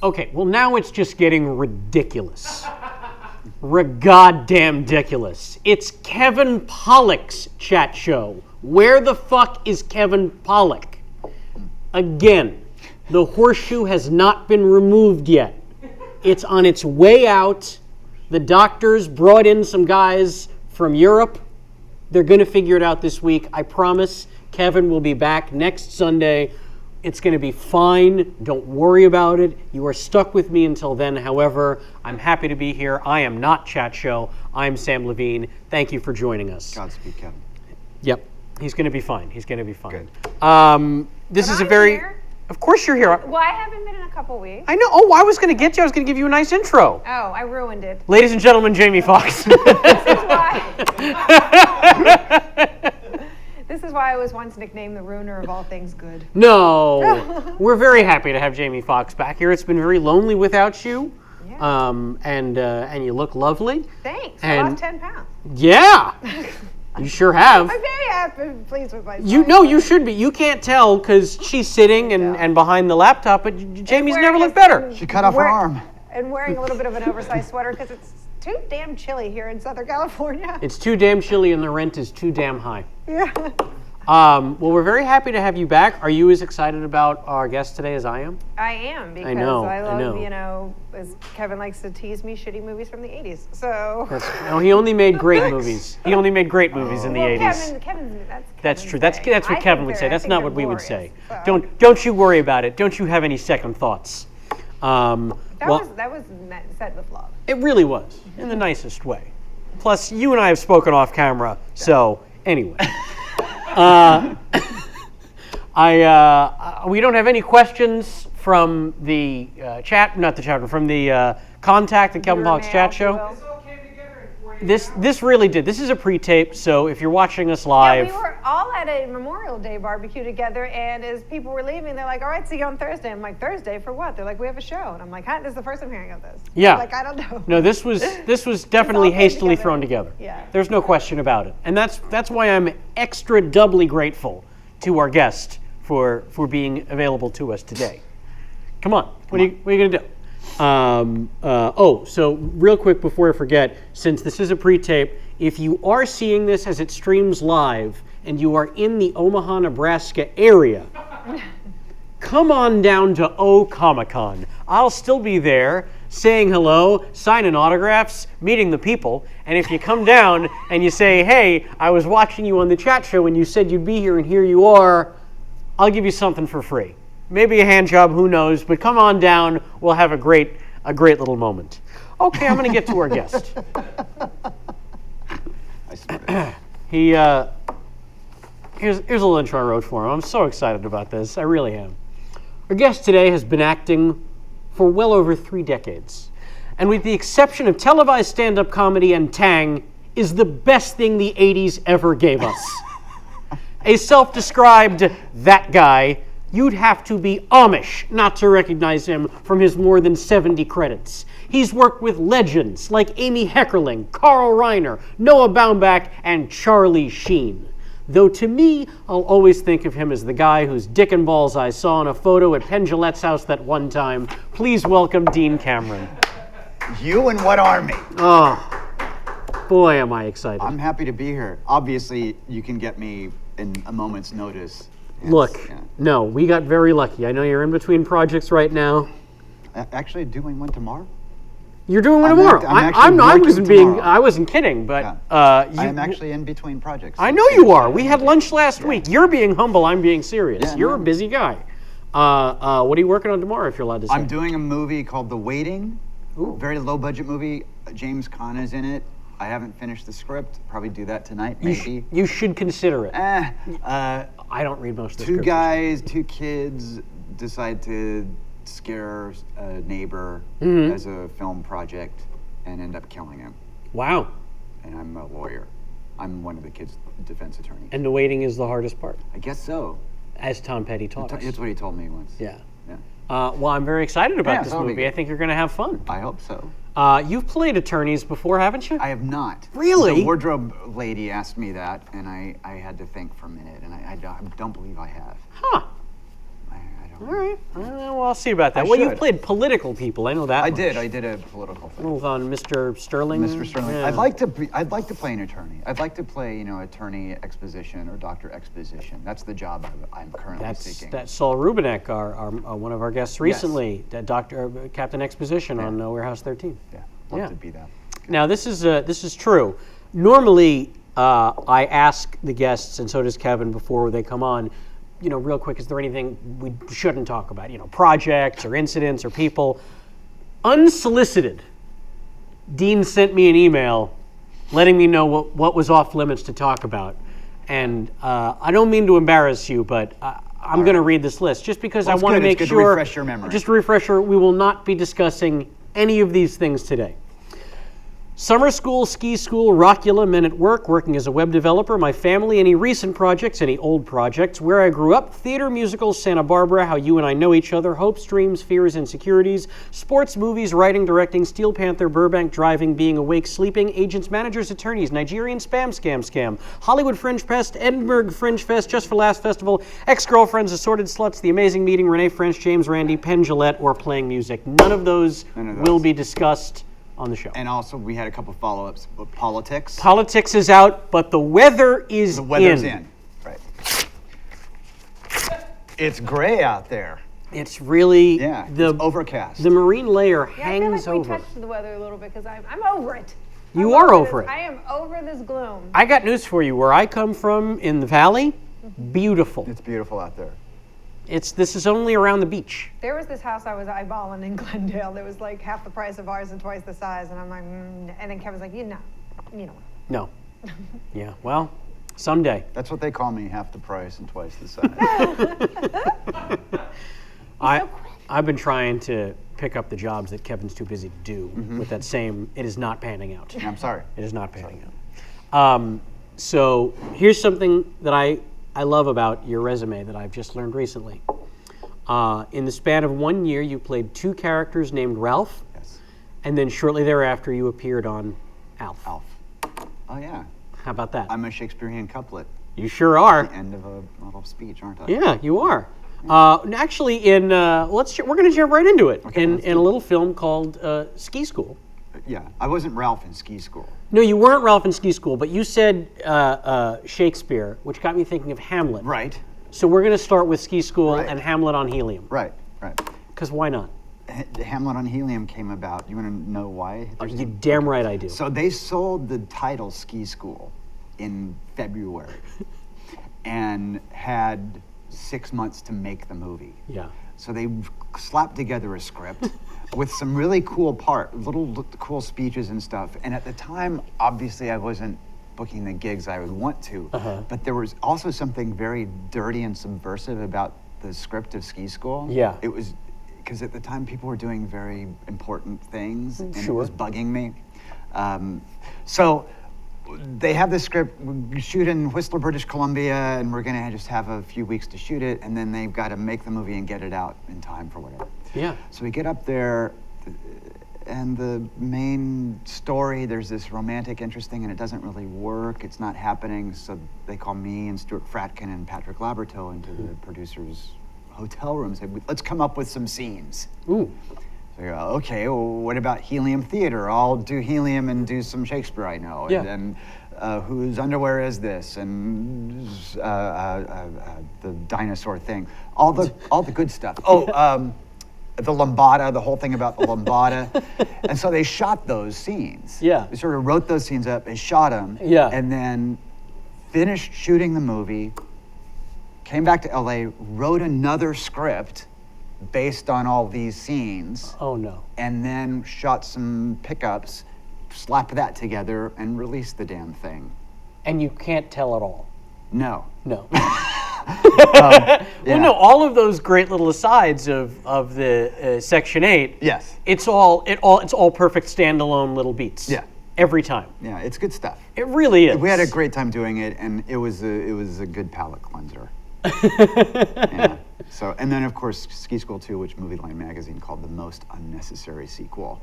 Okay, well now it's just getting ridiculous. Goddamn ridiculous. It's Kevin Pollak's chat show. Where the fuck is Kevin Pollak? Again, the horseshoe has not been removed yet. It's on its way out. The doctors brought in some guys from Europe. They're going to figure it out this week. I promise Kevin will be back next Sunday. It's going to be fine. Don't worry about it. You are stuck with me until then. However, I'm happy to be here. I am not Chat Show. I'm Samm Levine. Thank you for joining us. Godspeed, Kevin. Yep. He's going to be fine. He's going to be fine. Good. This is a very... Here? Of course you're here. Well, I haven't been in a couple weeks. I know. Oh, I was going to get you. I was going to give you a nice intro. Oh, I ruined it. Ladies and gentlemen, Jamie Foxx. This is why I was once nicknamed the ruiner of all things good. No. We're very happy to have Jamie Foxx back here. It's been very lonely without you. Yeah. And you look lovely. Thanks. And- I lost 10 pounds. Yeah. You sure have. I'm very happy and pleased with myself. You should be. You can't tell because she's sitting and behind the laptop, but Jamie's never looked better. She cut off her arm. And wearing a little bit of an oversized sweater because it's too damn chilly here in Southern California. It's too damn chilly and the rent is too damn high. Yeah. Well, we're very happy to have you back. Are you as excited about our guest today as I am? I am because I love, know. As Kevin likes to tease me, shitty movies from the 80s. So. No, he only made great movies. He only made great movies in the 80s. That's true. That's what Kevin would say. That's not what we would say. So. Don't you worry about it. Don't you have any second thoughts. That was said with love. It really was, in the nicest way. Plus, you and I have spoken off camera, so anyway. We don't have any questions from the from the contact at Kevin Pollak's chat show. This really did. This is a pre-tape, so if you're watching us live. Yeah, we were all at a Memorial Day barbecue together, and as people were leaving, they're like, all right, see you on Thursday. I'm like, Thursday for what? They're like, we have a show. And I'm like, huh? This is the first I'm hearing of this. Yeah. Like, I don't know. No, this was definitely hastily together. thrown together. Yeah. There's no question about it. And that's why I'm extra doubly grateful to our guest for being available to us today. Come on. What are you going to do? So real quick before I forget, since this is a pre-tape, if you are seeing this as it streams live and you are in the Omaha, Nebraska area, come on down to O Comic-Con. I'll still be there saying hello, signing autographs, meeting the people, and if you come down and you say, hey, I was watching you on the chat show and you said you'd be here and here you are, I'll give you something for free. Maybe a hand job, who knows, but come on down, we'll have a great little moment. Okay, I'm going to get to our guest. Here's a little intro I wrote for him. I'm so excited about this. I really am. Our guest today has been acting for well over 3 decades. And with the exception of televised stand-up comedy and Tang, is the best thing the 80s ever gave us. A self-described that guy, you'd have to be Amish not to recognize him from his more than 70 credits. He's worked with legends like Amy Heckerling, Carl Reiner, Noah Baumbach, and Charlie Sheen. Though to me, I'll always think of him as the guy whose dick and balls I saw in a photo at Penn Jillette's house that one time. Please welcome Dean Cameron. You and what army? Oh, boy, am I excited. I'm happy to be here. Obviously, you can get me in a moment's notice. Look, no, we got very lucky. I know you're in between projects right now. Actually, doing one tomorrow. You're doing one tomorrow. I wasn't kidding, but I am actually in between projects. I know you are. We had lunch last week. You're being humble. I'm being serious. Yeah, you're a busy guy. What are you working on tomorrow, if you're allowed to say? I'm doing a movie called The Waiting. Ooh. Very low budget movie. James Caan is in it. I haven't finished the script. Probably do that tonight, maybe. You should consider it. I don't read most of the Two scripts. guys, 2 kids decide to scare a neighbor as a film project and end up killing him. Wow. And I'm a lawyer. I'm one of the kids' defense attorneys. And the waiting is the hardest part. I guess so. As Tom Petty taught us. That's what he told me once. Yeah. Well, I'm very excited about this that'll be movie. good. I think you're going to have fun. I hope so. You've played attorneys before, haven't you? I have not. Really? The wardrobe lady asked me that, and I had to think for a minute, and I don't believe I have. Huh. I don't All right. Well, I'll see about that. I Well, you should. played political people. I know that. I much. did. I did a political thing. Move on, Mr. Sterling. Mr. Sterling. Yeah. I'd like to play an attorney. I'd like to play, attorney exposition or doctor exposition. That's the job I'm currently seeking. That's Saul Rubinek, our one of our guests recently, Captain Exposition on Warehouse 13. Yeah, love to be that. Now this is true. Normally, I ask the guests, and so does Kevin before they come on, real quick, is there anything we shouldn't talk about? Projects or incidents or people. Unsolicited, Dean sent me an email letting me know what was off limits to talk about. And I don't mean to embarrass you, but I'm going to read this list just because I want to make sure. To refresh your memory. Just a refresher, we will not be discussing any of these things today. Summer school, ski school, Rockula, men at work, working as a web developer, my family, any recent projects, any old projects, where I grew up, theater, musicals, Santa Barbara, how you and I know each other, hopes, dreams, fears, insecurities, sports, movies, writing, directing, Steel Panther, Burbank, driving, being awake, sleeping, agents, managers, attorneys, Nigerian scam, Hollywood Fringe Fest, Edinburgh Fringe Fest, Just for Last Festival, ex-girlfriends, assorted sluts, The Amazing Meeting, Renee French, James Randi, Penn Jillette, or playing music. None of those will be discussed on the show. And also, we had a couple follow-ups. Politics. Politics is out, but the weather is The weather's in. Right. It's gray out there. It's really It's overcast. The marine layer Yeah, hangs I feel like over. we touched the weather a little bit because I'm over it. You I'm are over this. it. I am over this gloom. I got news for you. Where I come from in the valley, beautiful. It's beautiful out there. This is only around the beach. There was this house I was eyeballing in Glendale that was like half the price of ours and twice the size, and I'm like, and then Kevin's like, you know what? No. Yeah. Well, someday. That's what they call me, half the price and twice the size. I've been trying to pick up the jobs that Kevin's too busy to do with that same. It is not panning out. I'm sorry. It is not panning out. So here's something that I love about your resume that I've just learned recently. In the span of 1 year, you played 2 characters named Ralph, Yes. and then shortly thereafter, you appeared on Alf. Alf. Oh, yeah. How about that? I'm a Shakespearean couplet. You sure are. End of a little speech, aren't I? Yeah, you are. Actually, we're going to jump right into it. Okay, in a little film called Ski School. Yeah. I wasn't Ralph in ski school. No, you weren't Ralph in Ski School, but you said Shakespeare, which got me thinking of Hamlet. Right. So we're going to start with Ski School Right. and Hamlet on Helium. Right. Because why not? Hamlet on Helium came about. You want to know why? You damn right I do. So they sold the title Ski School in February and had 6 months to make the movie. Yeah. So they slapped together a script with some really cool little cool speeches and stuff. And at the time, obviously, I wasn't booking the gigs I would want to. But there was also something very dirty and subversive about the script of Ski School. Yeah. It was because at the time people were doing very important things, and it Sure. was bugging me. So they have this script. We shoot in Whistler, British Columbia, and we're gonna just have a few weeks to shoot it, and then they've got to make the movie and get it out in time for whatever. Yeah. So we get up there, and the main story, there's this romantic interest thing, and it doesn't really work. It's not happening. So they call me and Stuart Fratkin and Patrick Laberto into the producer's hotel room and say, let's come up with some scenes. Ooh. So you go, okay, well, what about Helium Theater? I'll do Helium and do some Shakespeare I know. Yeah. And then whose underwear is this? And the dinosaur thing. All the good stuff. The lambada, the whole thing about the lambada. And so they shot those scenes. Yeah. They sort of wrote those scenes up, they shot them. Yeah. And then finished shooting the movie, came back to LA, wrote another script based on all these scenes. Oh no. And then shot some pickups, slapped that together, and released the damn thing. And you can't tell at all. No. No. Yeah. Well, no. All of those great little asides of the Section 8. Yes. It's all perfect standalone little beats. Yeah. Every time. Yeah, it's good stuff. It really is. We had a great time doing it, and it was a good palate cleanser. Yeah. So, and then of course Ski School 2, which Movie Line magazine called the most unnecessary sequel.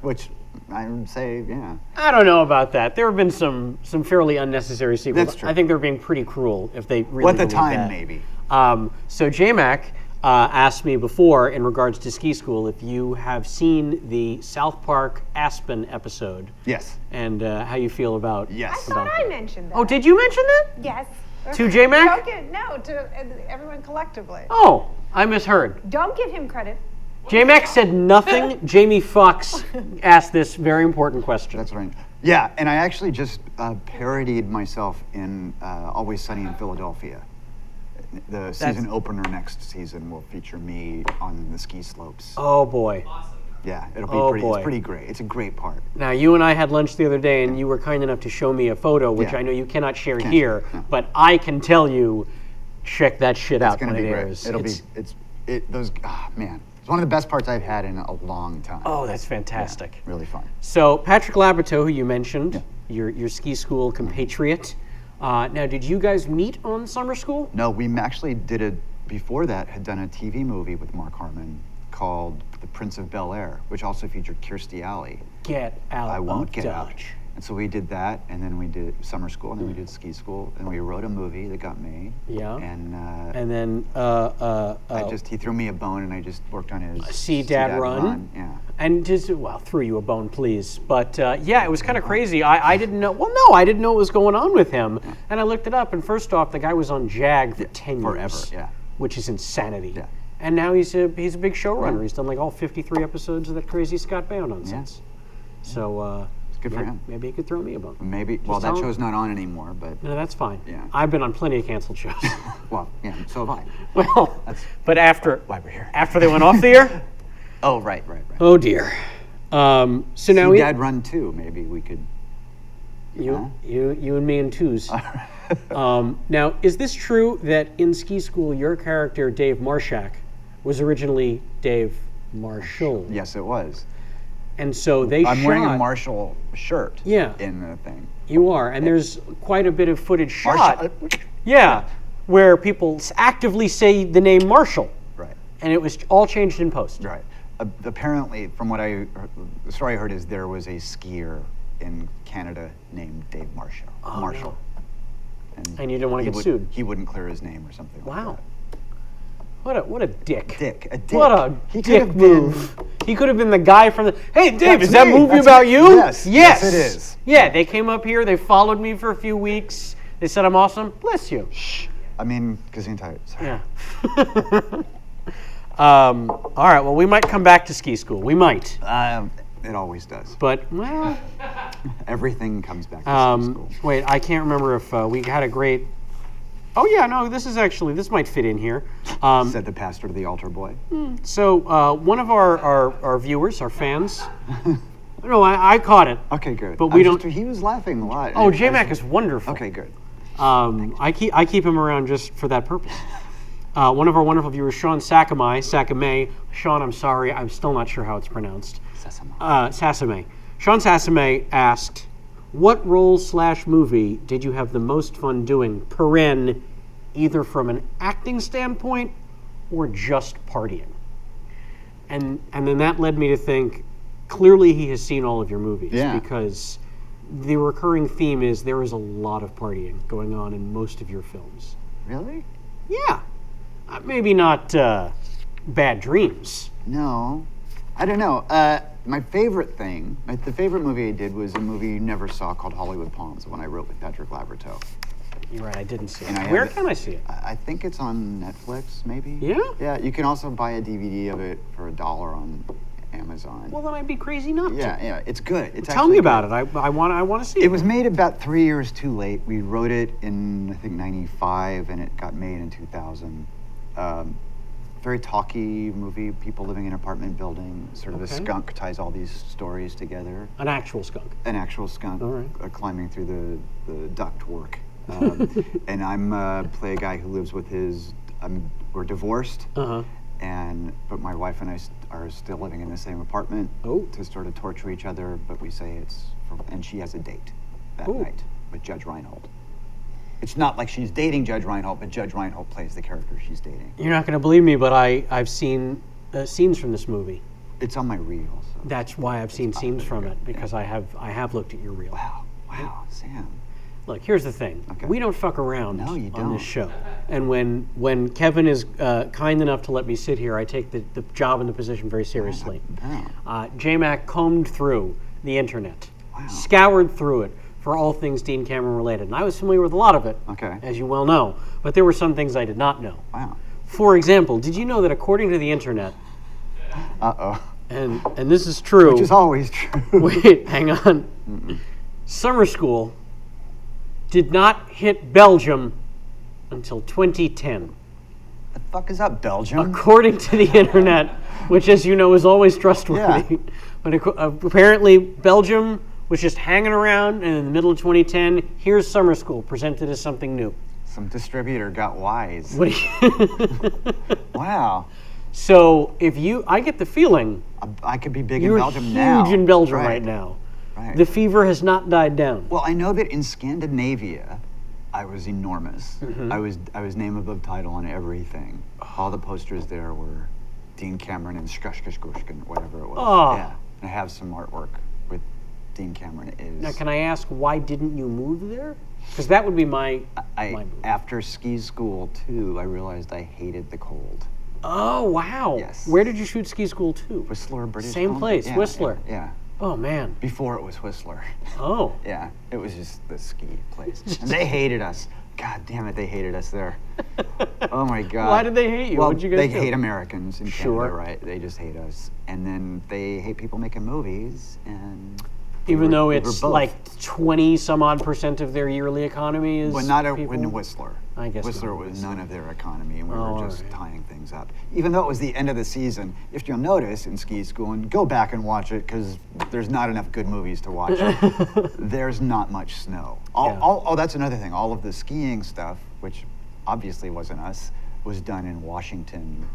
Which I would say, yeah. I don't know about that. There have been some fairly unnecessary sequels. That's true. I think they're being pretty cruel if they really Well, at the believe time, that. maybe. So J-Mac asked me before, in regards to ski school, if you have seen the South Park Aspen episode. Yes. And how you feel about. Yes. I thought I mentioned that. Oh, did you mention that? Yes. To J-Mac? No, to everyone collectively. Oh, I misheard. Don't give him credit. J-Mac said nothing. Jamie Foxx asked this very important question. That's right. Yeah, and I actually just parodied myself in Always Sunny in Philadelphia. The season opener next season will feature me on the ski slopes. Oh boy. Yeah, it'll be pretty. Boy. It's pretty great. It's a great part. Now, you and I had lunch the other day, and you were kind enough to show me a photo, which Yeah. I know you cannot share Can't here, share, no. but I can tell you, check that shit out It's gonna when be it great. airs. It'll be. Man, it's one of the best parts I've had in a long time. Oh, that's fantastic. Really fun. So, Patrick Laborteau, who you mentioned, your ski school compatriot. Now, did you guys meet on summer school? No, we actually did it before that. Had done a TV movie with Mark Harmon called The Prince of Bel-Air, which also featured Kirstie Alley. Get out I won't of get out. Dodge. And so we did that, and then we did summer school, and then we did ski school, and we wrote a movie that got made. Yeah. And then, he threw me a bone, and I just worked on his See Dad Run. Yeah. And just, well, threw you a bone, please. But yeah, it was kind of crazy. I didn't know, I didn't know what was going on with him. And I looked it up, and first off, the guy was on JAG for 10 forever, years. yeah. Which is insanity. Yeah. And now he's a big showrunner. He's done like all 53 episodes of that crazy Scott Baio nonsense. So, It's good for him. Maybe he could throw me a bone. Maybe. Well, tell that him. show's not on anymore, but No, that's fine. Yeah. I've been on plenty of canceled shows. well, yeah. So have I. Well, but Why we're here. after they went off the air, Oh, right. oh dear. So now See Dad Run too. Maybe we could. you and me in twos. Now, is this true that in ski school your character Dave Marshak was originally Dave Marshall? Yes, it was. And so they I'm shot. wearing a Marshall shirt. Yeah. In the thing. You are, and there's quite a bit of footage shot. Marshall. Yeah, where people actively say the name Marshall, Right. and it was all changed in post. Right. Apparently, from what the story I heard is there was a skier in Canada named Dave Marshall. Marshall. And you didn't want to get sued. He wouldn't clear his name or something Wow. like that. What a dick. A dick. What a He could dick have been- move. He could have been the guy from the. Hey, Dave, That's is that me. movie That's about me. you? Yes. Yes, it is. Yeah, they came up here. They followed me for a few weeks. They said I'm awesome. Bless you. I mean, Gesundheit. Sorry. Yeah. All right. Well, we might come back to ski school. We might. It always does. But well. Everything comes back to ski school. Wait, I can't remember if we had a great. Oh yeah, no. This might fit in here. Said the pastor to the altar boy. So one of our viewers, our fans. No, I caught it. Okay, good. But we don't. He was laughing a lot. Oh, J-Mac is wonderful. Okay, good. I keep him around just for that purpose. One of our wonderful viewers, Sean Sakamay. Sean, I'm sorry, I'm still not sure how it's pronounced. Sasame. Sean Sasame asked, "What role/movie did you have the most fun doing?" Paren, either from an acting standpoint or just partying. And then that led me to think, clearly he has seen all of your movies, Yeah. because the recurring theme is there is a lot of partying going on in most of your films. Really? Yeah. Maybe not Bad Dreams. No. I don't know. My favorite thing, the favorite movie I did was a movie you never saw called Hollywood Palms, the one I wrote with Patrick Laborteau. You're right, I didn't see And it. I Where have can I see it? I think it's on Netflix, maybe. Yeah? Yeah, you can also buy a DVD of it for $1 on Amazon. Well, then I'd be crazy not to. Yeah, it's good. It's Tell me actually about good. it. I want to see it. It was made about 3 years too late. We wrote it in, I think, 95, and it got made in 2000. Very talky movie, people living in an apartment building, sort of a skunk ties all these stories together. An actual skunk. An actual skunk All right. climbing through the ductwork. And I'm play a guy who lives with we're divorced. Uh-huh. But my wife and I are still living in the same apartment to sort of torture each other, but we say and she has a date that night with Judge Reinhold. It's not like she's dating Judge Reinhold, but Judge Reinhold plays the character she's dating. You're not going to believe me, but I've seen scenes from this movie. It's on my reel. So. That's why I've seen scenes from it, because I have looked at your reel. Wow, Sam. Look, here's the thing. Okay. We don't fuck around No, you on don't. this show. And when Kevin is kind enough to let me sit here, I take the job and the position very seriously. Oh. J-Mac combed through the internet, Wow. scoured through it for all things Dean Cameron related. And I was familiar with a lot of it, Okay. as you well know. But there were some things I did not know. Wow. For example, did you know that according to the internet, Uh-oh. and this is true. Which is always true. Wait, hang on. Summer school did not hit Belgium until 2010. The fuck is up, Belgium? According to the internet, which, as you know, is always trustworthy. Yeah. But apparently, Belgium was just hanging around, and in the middle of 2010, here's summer school presented as something new. Some distributor got wise. What do you Wow. So, I get the feeling I could be big in you're Belgium huge now. in Belgium right now. Right. The fever has not died down. Well, I know that in Scandinavia, I was enormous. I was name above title on everything. All the posters there were Dean Cameron and Skushkushkushkin, whatever it was. Oh. Yeah. And I have some artwork with Dean Cameron. Now, can I ask, why didn't you move there? Because that would be my move. After ski school 2, I realized I hated the cold. Oh, wow. Yes. Where did you shoot Ski School 2? Whistler, British Same Columbia. place, Yeah, Whistler. Yeah. Oh, man. Before it was Whistler. Oh. Yeah, it was just the ski place. And they hated us. God damn it, they hated us there. Oh my God. Why did they hate you? Well, What'd you guys they do? hate Americans in Sure. Canada, right? They just hate us. And then they hate people making movies. And Even though we were it's both. like 20 some odd % of their yearly economy is Well, not people? in Whistler. I guess Whistler not was Whistler. none of their economy, and we Oh, were just alright. tying things up. Even though it was the end of the season, if you'll notice in ski school, and go back and watch it because there's not enough good movies to watch. There's not much snow. Oh, that's another thing. All of the skiing stuff, which obviously wasn't us, was done in Washington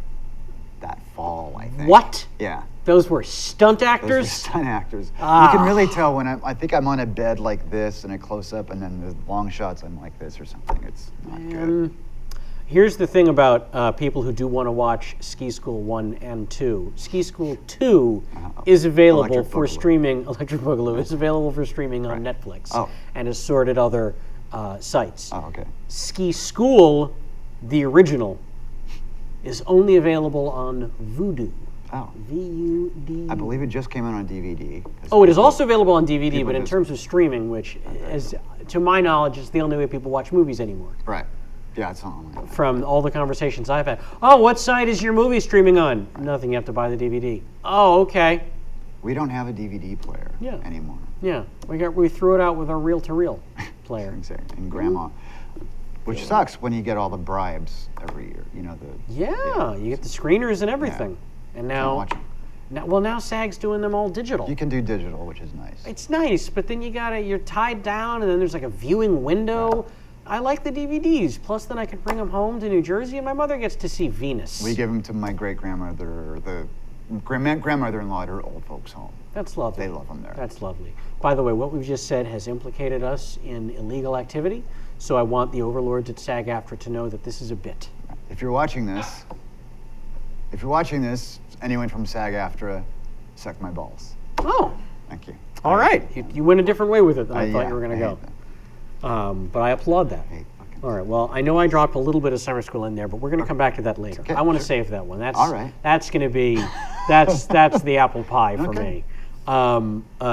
that fall, I think. What? Yeah. Those were stunt Those were actors? stunt actors. Ah. You can really tell when I think I'm on a bed like this in a close-up, and then the long shots I'm like this or something. It's not good. Here's the thing about people who do want to watch Ski School 1 and 2. Ski School 2 is available Electric for Boogaloo. streaming. Electric Boogaloo is available for streaming on Netflix Oh. and assorted other sites. Oh, okay. Ski School, the original, is only available on Vudu. Oh. V-U-D. I believe it just came out on DVD. Oh, it is also available on DVD, people but in just- terms of streaming, which, is, to my knowledge, is the only way people watch movies anymore. Right. Yeah, it's on online. From all the conversations I've had. Oh, what site is your movie streaming on? Nothing, you have to buy the DVD. Oh, okay. We don't have a DVD player anymore. Yeah, we threw it out with our reel-to-reel player. Exactly. And Grandma. Which sucks when you get all the bribes every year. You know, the... Yeah, you get the screeners and everything. And now, watch 'em. now SAG's doing them all digital. You can do digital, which is nice. It's nice, but then you're tied down, and then there's like a viewing window. I like the DVDs. Plus, then I can bring them home to New Jersey, and my mother gets to see Venus. We give them to my great-grandmother, the grandmother-in-law at her old folks' home. That's lovely. They love them there. That's lovely. By the way, what we've just said has implicated us in illegal activity, so I want the overlords at SAG-AFTRA to know that this is a bit. If you're watching this, anyone from SAG-AFTRA, suck my balls. Oh, Thank you. all right. You went a different way with it than I thought yeah, you were going to I go. hate them. But I applaud that. I hate fucking- All right. Well, I know I dropped a little bit of summer school in there, but we're going to come back to that later. Okay, I want to sure. save that one. That's All right. That's going to be that's the apple pie for Okay. me.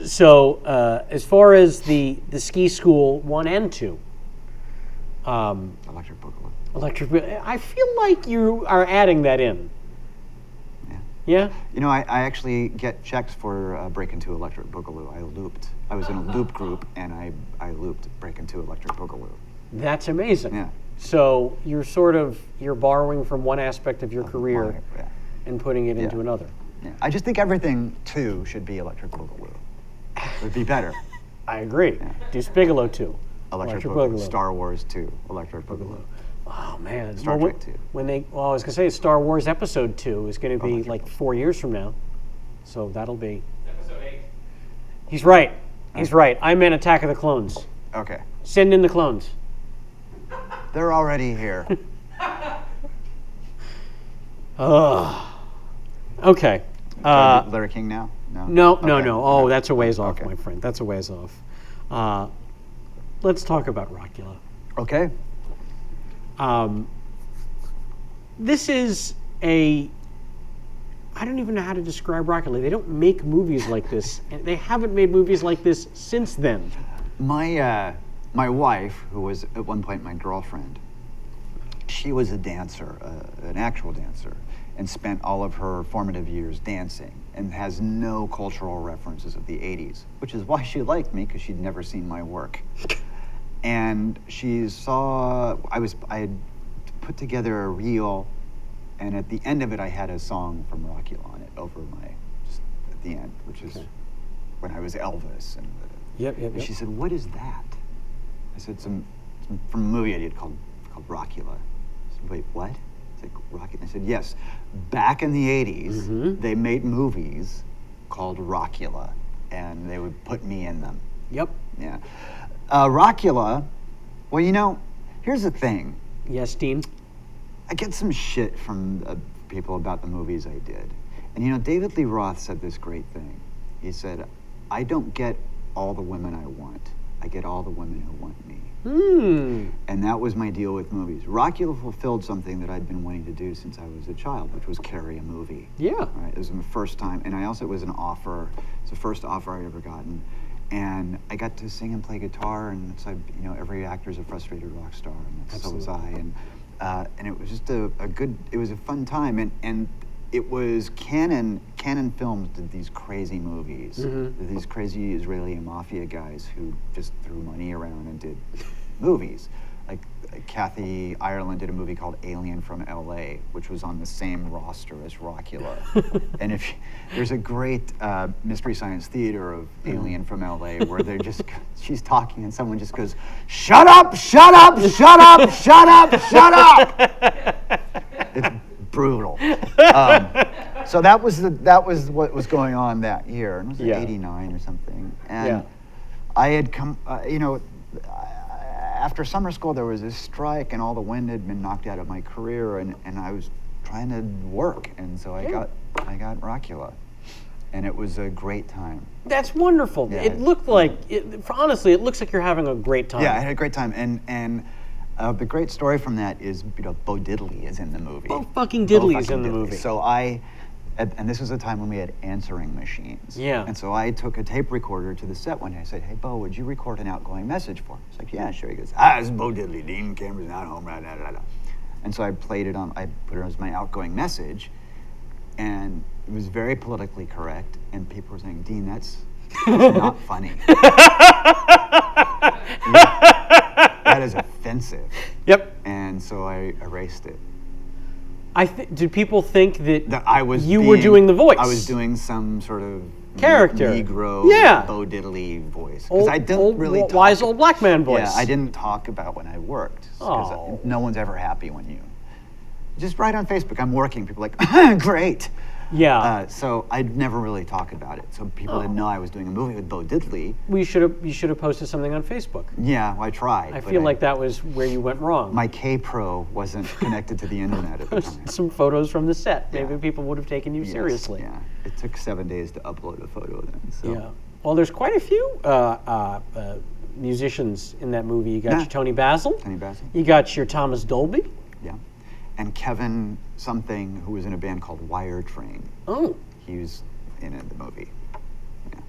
So as far as the Ski School 1 and 2, Electric Boogaloo. I feel like you are adding that in. Yeah. Yeah. You know, I actually get checks for Breakin' 2 Electric Boogaloo. I looped. I was in a loop group, and I looped Breakin' 2 Electric Boogaloo. That's amazing. Yeah. So you're borrowing from one aspect of your career Yeah. and putting it into Yeah. another. Yeah. I just think everything 2 should be Electric Boogaloo. It would be better. I agree. Deuce Bigelow 2. Electric Boogaloo. Star Wars 2 Electric Boogaloo. Oh man, Star Trek 2. I was gonna say Star Wars Episode 2 is gonna be like 4 years from now, so that'll be. Episode 8. He's right. He's right. I meant Attack of the Clones. Okay. Send in the clones. They're already here. Okay. Larry King now? No. Okay. Oh, that's a ways off, Okay. my friend. That's a ways off. let's talk about Rockula. Okay. This is I don't even know how to describe Rockula. They don't make movies like this, and they haven't made movies like this since then. My wife, who was at one point my girlfriend, she was a dancer, an actual dancer, and spent all of her formative years dancing, and has no cultural references of the 80s, which is why she liked me, because she'd never seen my work. And she saw, I had put together a reel, and at the end of it, I had a song from Rockula on it over just at the end, which is when I was Elvis. And Yep. she said, "What is that?" I said, some from a movie I did called Rockula. I said, "Wait, what?" It's like Rockula. I said, "Yes, back in the 80s, they made movies called Rockula, and they would put me in them." Yep. Yeah. Rockula, well, here's the thing. Yes, Dean? I get some shit from people about the movies I did. And David Lee Roth said this great thing. He said, "I don't get all the women I want. I get all the women who want me." And that was my deal with movies. Rockula fulfilled something that I'd been wanting to do since I was a child, which was carry a movie. Yeah. Right? It was my first time. And it was an offer. It's the first offer I'd ever gotten. And I got to sing and play guitar, and it's like, every actor's a frustrated rock star, and so was I. And it was just it was a fun time. And it was Canon Films did these crazy movies. These crazy Israeli mafia guys who just threw money around and did movies. Like Kathy Ireland did a movie called Alien from LA, which was on the same roster as Rockula. And there's a great Mystery Science Theater of Alien from LA where she's talking and someone just goes, "Shut up, shut up, shut up, shut up, shut up." It's brutal. So that was what was going on that year. And it was like 89 or something. And I had come, after summer school, there was this strike, and all the wind had been knocked out of my career, and I was trying to work, and so I got Rockula, and it was a great time. That's wonderful. Yeah, it looked like, honestly, it looks like you're having a great time. Yeah, I had a great time, and the great story from that is, Bo Diddley is in the movie. Bo fucking Diddley is in the movie. So and this was a time when we had answering machines. Yeah. And so I took a tape recorder to the set one day. I said, "Hey, Bo, would you record an outgoing message for me?" He's like, "Yeah, sure." He goes, "This is Bo Diddley. Dean Cameron's not home, right, blah, blah, blah." And so I played it I put it as my outgoing message, and it was very politically correct, and people were saying, "Dean, that's not funny." That is offensive. Yep. And so I erased it. Did people think that I was were doing the voice? I was doing some sort of character, Negro, Bo Diddley voice, because I didn't really talk. Wise old black man voice. Yeah, I didn't talk about when I worked, because no one's ever happy when you just write on Facebook, "I'm working." People are like, "Great." Yeah. So I'd never really talk about it. So people didn't know I was doing a movie with Bo Diddley. You should have posted something on Facebook. Yeah, well, I tried. I feel like that was where you went wrong. My K-Pro wasn't connected to the internet at the time. Some photos from the set. Maybe people would have taken you seriously. Yeah. It took 7 days to upload a photo then. So. Yeah. Well, there's quite a few musicians in that movie. You got your Tony Basil. Tony Basil. You got your Thomas Dolby. Yeah. And Kevin something, who was in a band called Wire Train. Oh. He was in the movie. Yeah.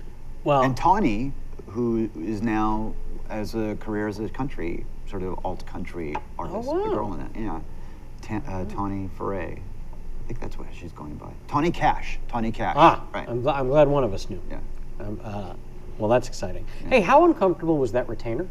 Well. And Tawny, who is now as a career as a country, sort of alt country artist. Oh, wow. The girl in that, yeah. Tawny Foray. I think that's what she's going by. Tawny Cash. Ah, right. I'm glad one of us knew. Yeah. Well, that's exciting. Yeah. Hey, how uncomfortable was that retainer?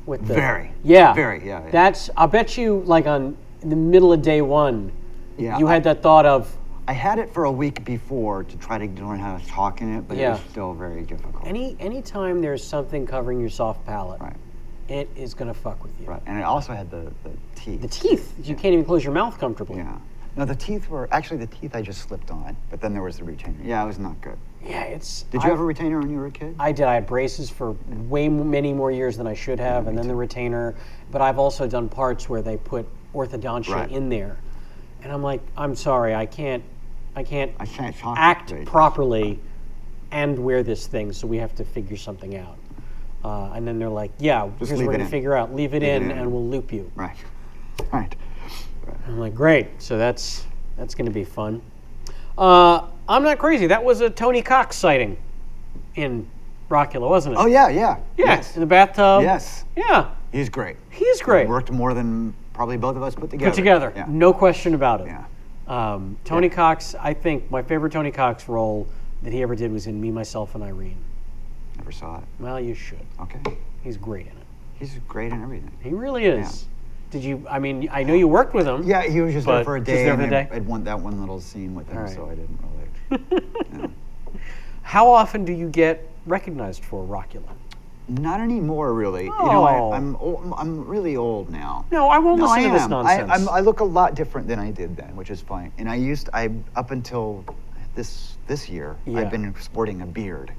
Very. Yeah. Very, yeah. That's, I bet you, like in the middle of day one, yeah, you had that thought of... I had it for a week before to try to learn how to talk in it, but it was still very difficult. Any time there's something covering your soft palate, right, it is going to fuck with you. Right, and it also had the teeth. The teeth. You can't even close your mouth comfortably. Yeah. No, the teeth I just slipped on, but then there was the retainer. Yeah, it was not good. Yeah, it's... Did you have a retainer when you were a kid? I did. I had braces for many more years than I should have, and then the retainer. But I've also done parts where they put orthodontia in there. And I'm like, I'm sorry, I can't act properly and wear this thing, so we have to figure something out. And then they're like, yeah, Just here's leave what we're it going to in. figure out. Leave it Leave it in, in. and we'll loop you. Right. Right. I'm like, great. So that's going to be fun. I'm not crazy. That was a Tony Cox sighting in Rockula, wasn't it? Oh yeah. Yeah, Yes. in the bathtub. Yes. Yeah, He's great. he's great. Worked more than probably both of us put together. Put together. Yeah. No question about it. Yeah. Tony Cox, I think my favorite Tony Cox role that he ever did was in Me, Myself, and Irene. Never saw it. Well, you should. Okay. He's great in it. He's great in everything. He really is. Did you, I mean, I know you worked with him. Yeah, he was just there But for a just day, there and for the day? I'd want that one little scene with him, All right. so I didn't really. Yeah. How often do you get recognized for Rockula? Not anymore, really. You Oh. know, I'm really old now. No, I won't No, listen I to this am. nonsense. I look a lot different than I did then, which is fine. And I up until this year, Yeah. I've been sporting a beard.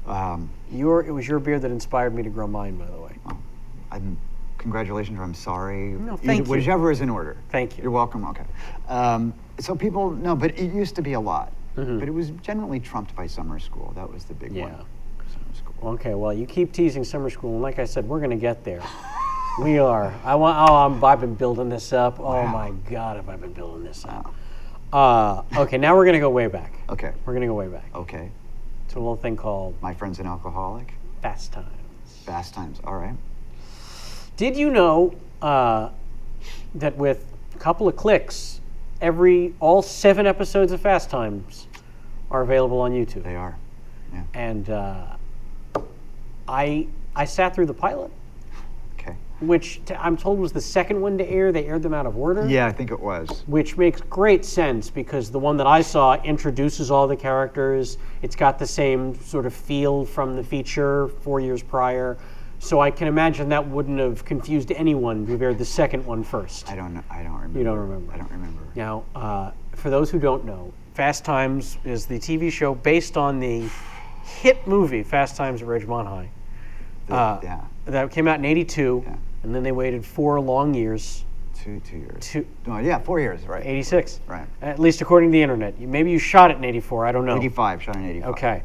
It was your beard that inspired me to grow mine, by the way. Congratulations, or I'm sorry. No, thank you. Whichever is in order. Thank you. You're welcome. Okay. So people no, but it used to be a lot. But it was generally trumped by summer school. That was the big Yeah. one. Summer school. Okay, well, you keep teasing summer school, and like I said, we're going to get there. We are. I've been building this up. Oh Wow. my God, have I been building this up. Okay, now we're going to go way back. Okay. We're going to go way back Okay. to a little thing called My friend's an alcoholic. Fast Times. Fast times. All right. Did you know that with a couple of clicks, all 7 episodes of Fast Times are available on YouTube? They are. Yeah. And I sat through the pilot, Okay. which I'm told was the second one to air. They aired them out of order. Yeah, I think it was. Which makes great sense because the one that I saw introduces all the characters. It's got the same sort of feel from the feature 4 years prior. So I can imagine that wouldn't have confused anyone to have aired the second one first. I don't know. I don't remember. You don't remember. I don't remember. Now, for those who don't know, Fast Times is the TV show based on the hit movie Fast Times at Ridgemont High. Yeah. That came out in '82, Yeah. and then they waited 4 long years 2 years. to No, yeah, 4 years, right? '86. Right. At least according to the internet. Maybe you shot it in '84. I don't know. 85, shot in 85. Okay,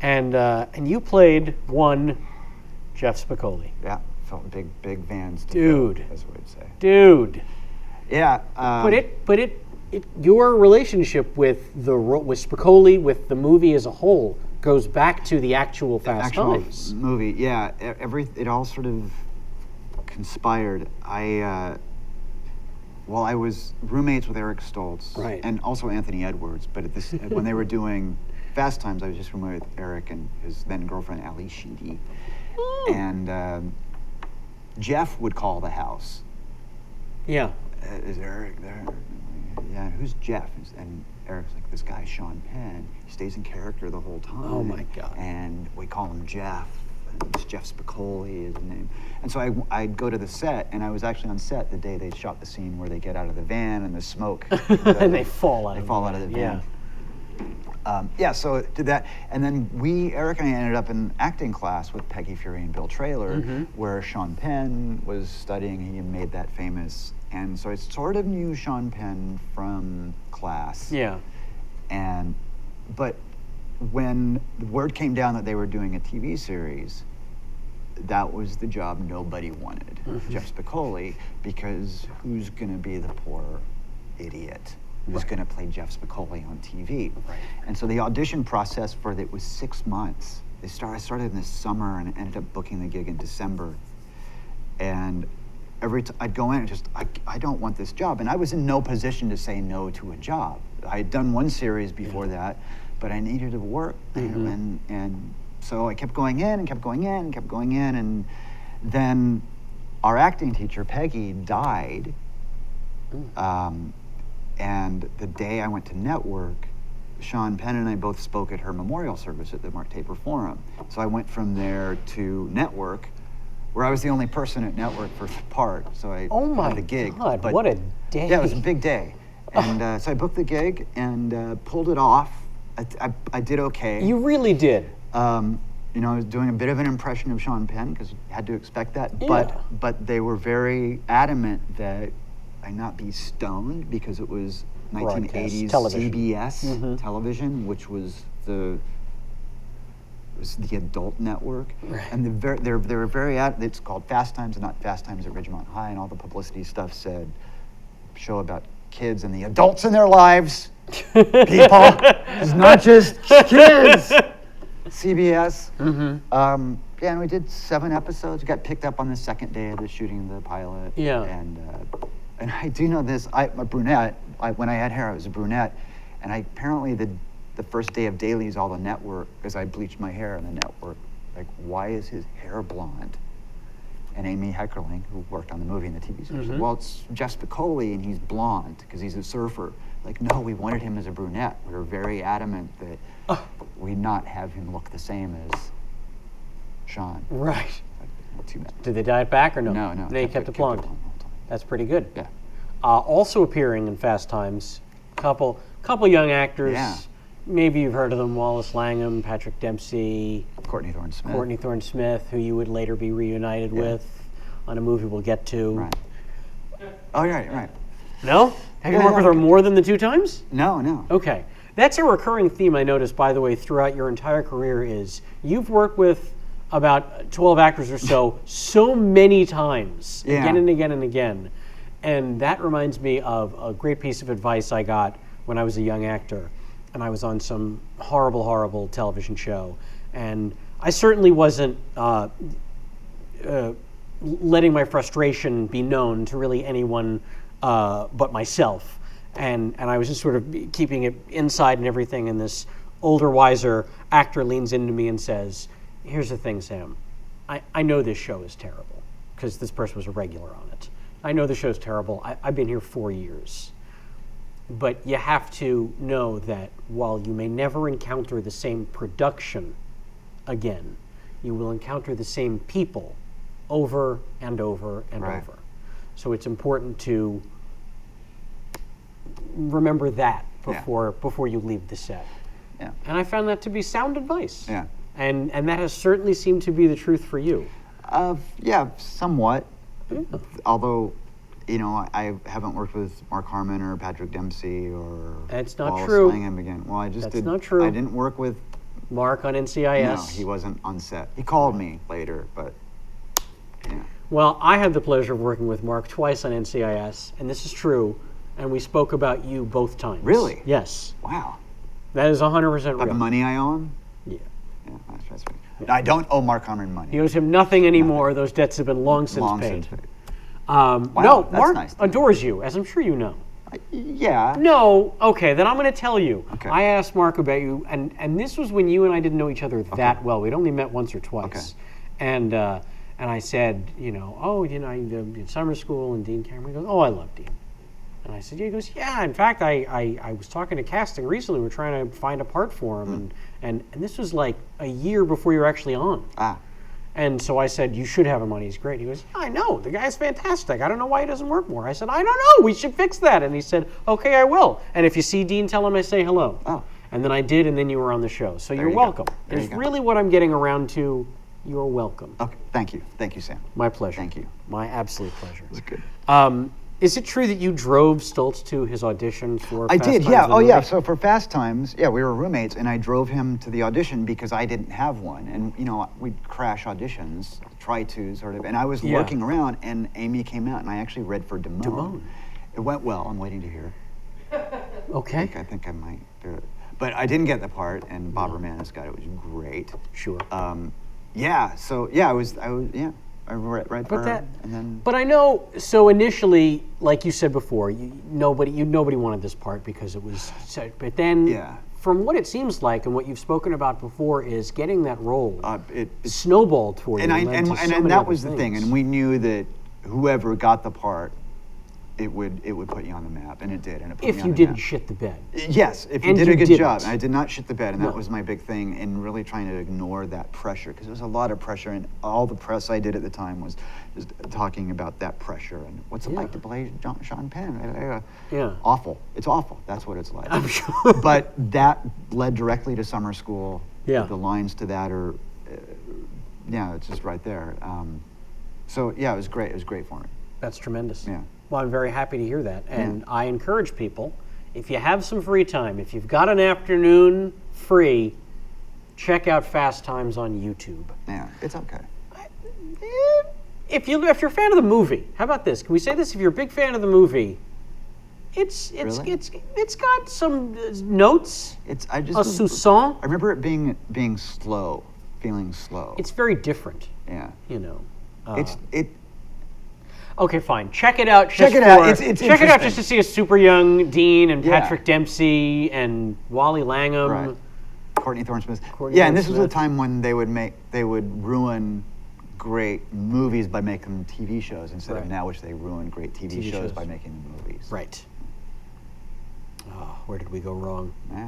and you played one Jeff Spicoli. Yeah, felt big Vans. To Dude. fill, as we would say. Dude. Yeah. But your relationship with with Spicoli, with the movie as a whole, goes back to the actual Fast Times. Movie, yeah. It all sort of conspired. I was roommates with Eric Stoltz, Right. and also Anthony Edwards. But when they were doing Fast Times, I was just roommate with Eric and his then girlfriend Ali Sheedy, and Jeff would call the house. Yeah. Is Eric there? Yeah, who's Jeff? And Eric's like, this guy, Sean Penn. He stays in character the whole time. Oh, my God. And we call him Jeff. And it's Jeff Spicoli is his name. And so I'd go to the set, and I was actually on set the day they shot the scene where they get out of the van and the smoke. And they fall out. They of fall the out of the van. van. So did that, and then Eric and I ended up in acting class with Peggy Fury and Bill Traylor, where Sean Penn was studying. He made that famous, and so I sort of knew Sean Penn from class. Yeah. But when the word came down that they were doing a TV series, that was the job nobody wanted, Jeff Spicoli, because who's going to be the poor idiot who's going to play Jeff Spicoli on TV? Right. And so the audition process for it was 6 months. I started in the summer and ended up booking the gig in December. And I'd go in and just, I don't want this job. And I was in no position to say no to a job. I had done one series before that, but I needed to work. And so I kept going in and kept going in and kept going in. And then our acting teacher, Peggy, died. And the day I went to network, Sean Penn and I both spoke at her memorial service at the Mark Taper Forum. So I went from there to network, where I was the only person at network for the part. So I had the gig. God, what a day. Yeah, it was a big day. And so I booked the gig and pulled it off. I did okay. You really did. I was doing a bit of an impression of Sean Penn because you had to expect that. Yeah. But they were very adamant that I not be stoned because it was 1980s television. CBS television, which was the was the adult network, Right. and they're very it's called Fast Times and not Fast Times at Ridgemont High, and all the publicity stuff said show about kids and the adults in their lives. People, it's not just kids. CBS. Yeah, and we did 7 episodes. We got picked up on the second day of the shooting of the pilot. Yeah. And I do know this. I'm a brunette. When I had hair, I was a brunette, and apparently the first day of dailies, all the network, because I bleached my hair, and the network, like, why is his hair blonde? And Amy Heckerling, who worked on the movie and the TV series, said, well, it's Jeff Spicoli, and he's blonde because he's a surfer. Like, no, we wanted him as a brunette. We were very adamant that we not have him look the same as Sean. Right. Like, too bad. Did they dye it back or no? No. They kept it blonde. the whole time. That's pretty good. Yeah. Also appearing in Fast Times, couple young actors. Yeah. Maybe you've heard of them: Wallace Langham, Patrick Dempsey, Courtney Thorne-Smith. Courtney Thorne-Smith, who you would later be reunited with on a movie we'll get to. Right. Oh, right. No? Have you Yeah, worked with her more than the 2 times? No. Okay. That's a recurring theme I noticed, by the way, throughout your entire career is you've worked with about 12 actors or so many times, Yeah. again and again and again. And that reminds me of a great piece of advice I got when I was a young actor. And I was on some horrible television show. And I certainly wasn't letting my frustration be known to really anyone but myself. And I was just sort of keeping it inside and everything. And this older, wiser actor leans into me and says, here's the thing, Sam. I know this show is terrible because this person was a regular on it. I know the show's terrible. I've been here 4 years. But you have to know that while you may never encounter the same production again, you will encounter the same people over and over and Right. over. So it's important to remember that before you leave the set. Yeah. And I found that to be sound advice. Yeah. And that has certainly seemed to be the truth for you. Yeah, somewhat. Yeah. Although, I haven't worked with Mark Harmon or Patrick Dempsey or That's not Wallace true. Langham again. Well, I just That's did. not true. I didn't work with. Mark on NCIS. No, he wasn't on set. He called me later, but yeah. Well, I had the pleasure of working with Mark twice on NCIS, and this is true, and we spoke about you both times. Really? Yes. Wow. That is 100% About the real. money I owe him? Yeah. Yeah, that's right. I don't owe Mark Harmon money. He owes him nothing anymore. Those debts have been long since paid. No, that's Mark nice to know. adores you, as I'm sure you know. Yeah. No, okay, then I'm going to tell you. Okay. I asked Mark about you, and this was when you and I didn't know each other that well. We'd only met once or twice. Okay. And I said, I did summer school, and Dean Cameron goes, oh, I love Dean. And I said, yeah. He goes, yeah, in fact, I was talking to casting recently. We're trying to find a part for him, and this was like a year before you were actually on. And so I said, you should have him on. He's great. He goes, I know. The guy's fantastic. I don't know why he doesn't work more. I said, I don't know. We should fix that. And he said, okay, I will. And if you see Dean, tell him I say hello. Oh. And then I did, and then you were on the show. So you're you go. welcome. There It's you go. really what I'm getting around to. You're welcome. Okay. Thank you. Thank you, Sam. My pleasure. Thank you. My absolute pleasure. That's good. Is it true that you drove Stoltz to his audition for I Fast did, Times yeah. the Oh, yeah. movie? So for Fast Times, yeah, we were roommates, and I drove him to the audition because I didn't have one. And, we'd crash auditions, try to sort of. And I was Yeah. looking around, and Amy came out, and I actually read for Damone. Damone. It went well. I'm waiting to hear. Okay. I think I might do it. But I didn't get the part, and Bob Romanis got it. It was great. Sure. Yeah. So yeah, I read for But her, and then. But I know. So initially, like you said before, nobody wanted this part because it was. But then, Yeah. from what it seems like and what you've spoken about before, is getting that role It snowballed for you. and led to so many that other was the thing, things. and we knew that whoever got the part, it would put you on the map, and it did, and it put if me you on the didn't map. shit the bed. Yes, if you And did you a good didn't. job. And I did not shit the bed, and No. that was my big thing in really trying to ignore that pressure, because there was a lot of pressure, and all the press I did at the time was just talking about that pressure and what's it Yeah. like to play Sean Penn. Yeah. Awful. It's awful. That's what it's like. I'm sure. But that led directly to summer school. Yeah. The lines to that are, it's just right there. So yeah, it was great. It was great for me. That's tremendous. Yeah. Well, I'm very happy to hear that. And I encourage people, if you have some free time, if you've got an afternoon free, check out Fast Times on YouTube. Yeah, it's okay. If you're a fan of the movie, how about this? Can we say this? If you're a big fan of the movie, it's got some notes. I just a soupçon. I remember it being slow, feeling slow. It's very different. Yeah. You know. It. Okay, fine. Check it out. Check it out. It's check it out just to see a super young Dean and Yeah. Patrick Dempsey and Wally Langham. Right. Courtney Thorne-Smith. Courtney Yeah, and this was a Thorne-Smith. time when they would ruin great movies by making them TV shows instead Right. of now, which they ruin great TV shows shows. by making them movies. Right. Oh, where did we go wrong? I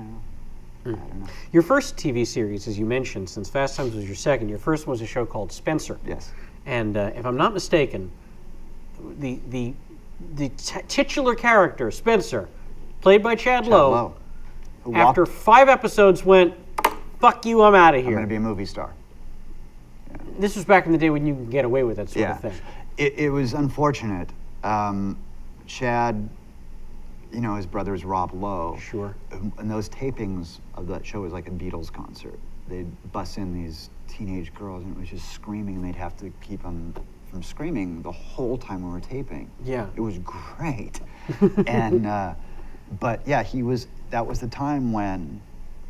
don't know. Your first TV series, as you mentioned, since Fast Times was your second, your first one was a show called Spencer. Yes. And if I'm not mistaken, the titular character, Spencer, played by Chad Lowe, Who after walked- 5 episodes went, fuck you, I'm out of I'm here. going to be a movie star. This was back in the day when you could get away with that sort Yeah. of thing. It was unfortunate. Chad, his brother is Rob Lowe. Sure. And those tapings of that show was like a Beatles concert. They'd bus in these teenage girls, and it was just screaming, and they'd have to keep them from screaming the whole time we were taping. Yeah. It was great. And, but yeah, that was the time when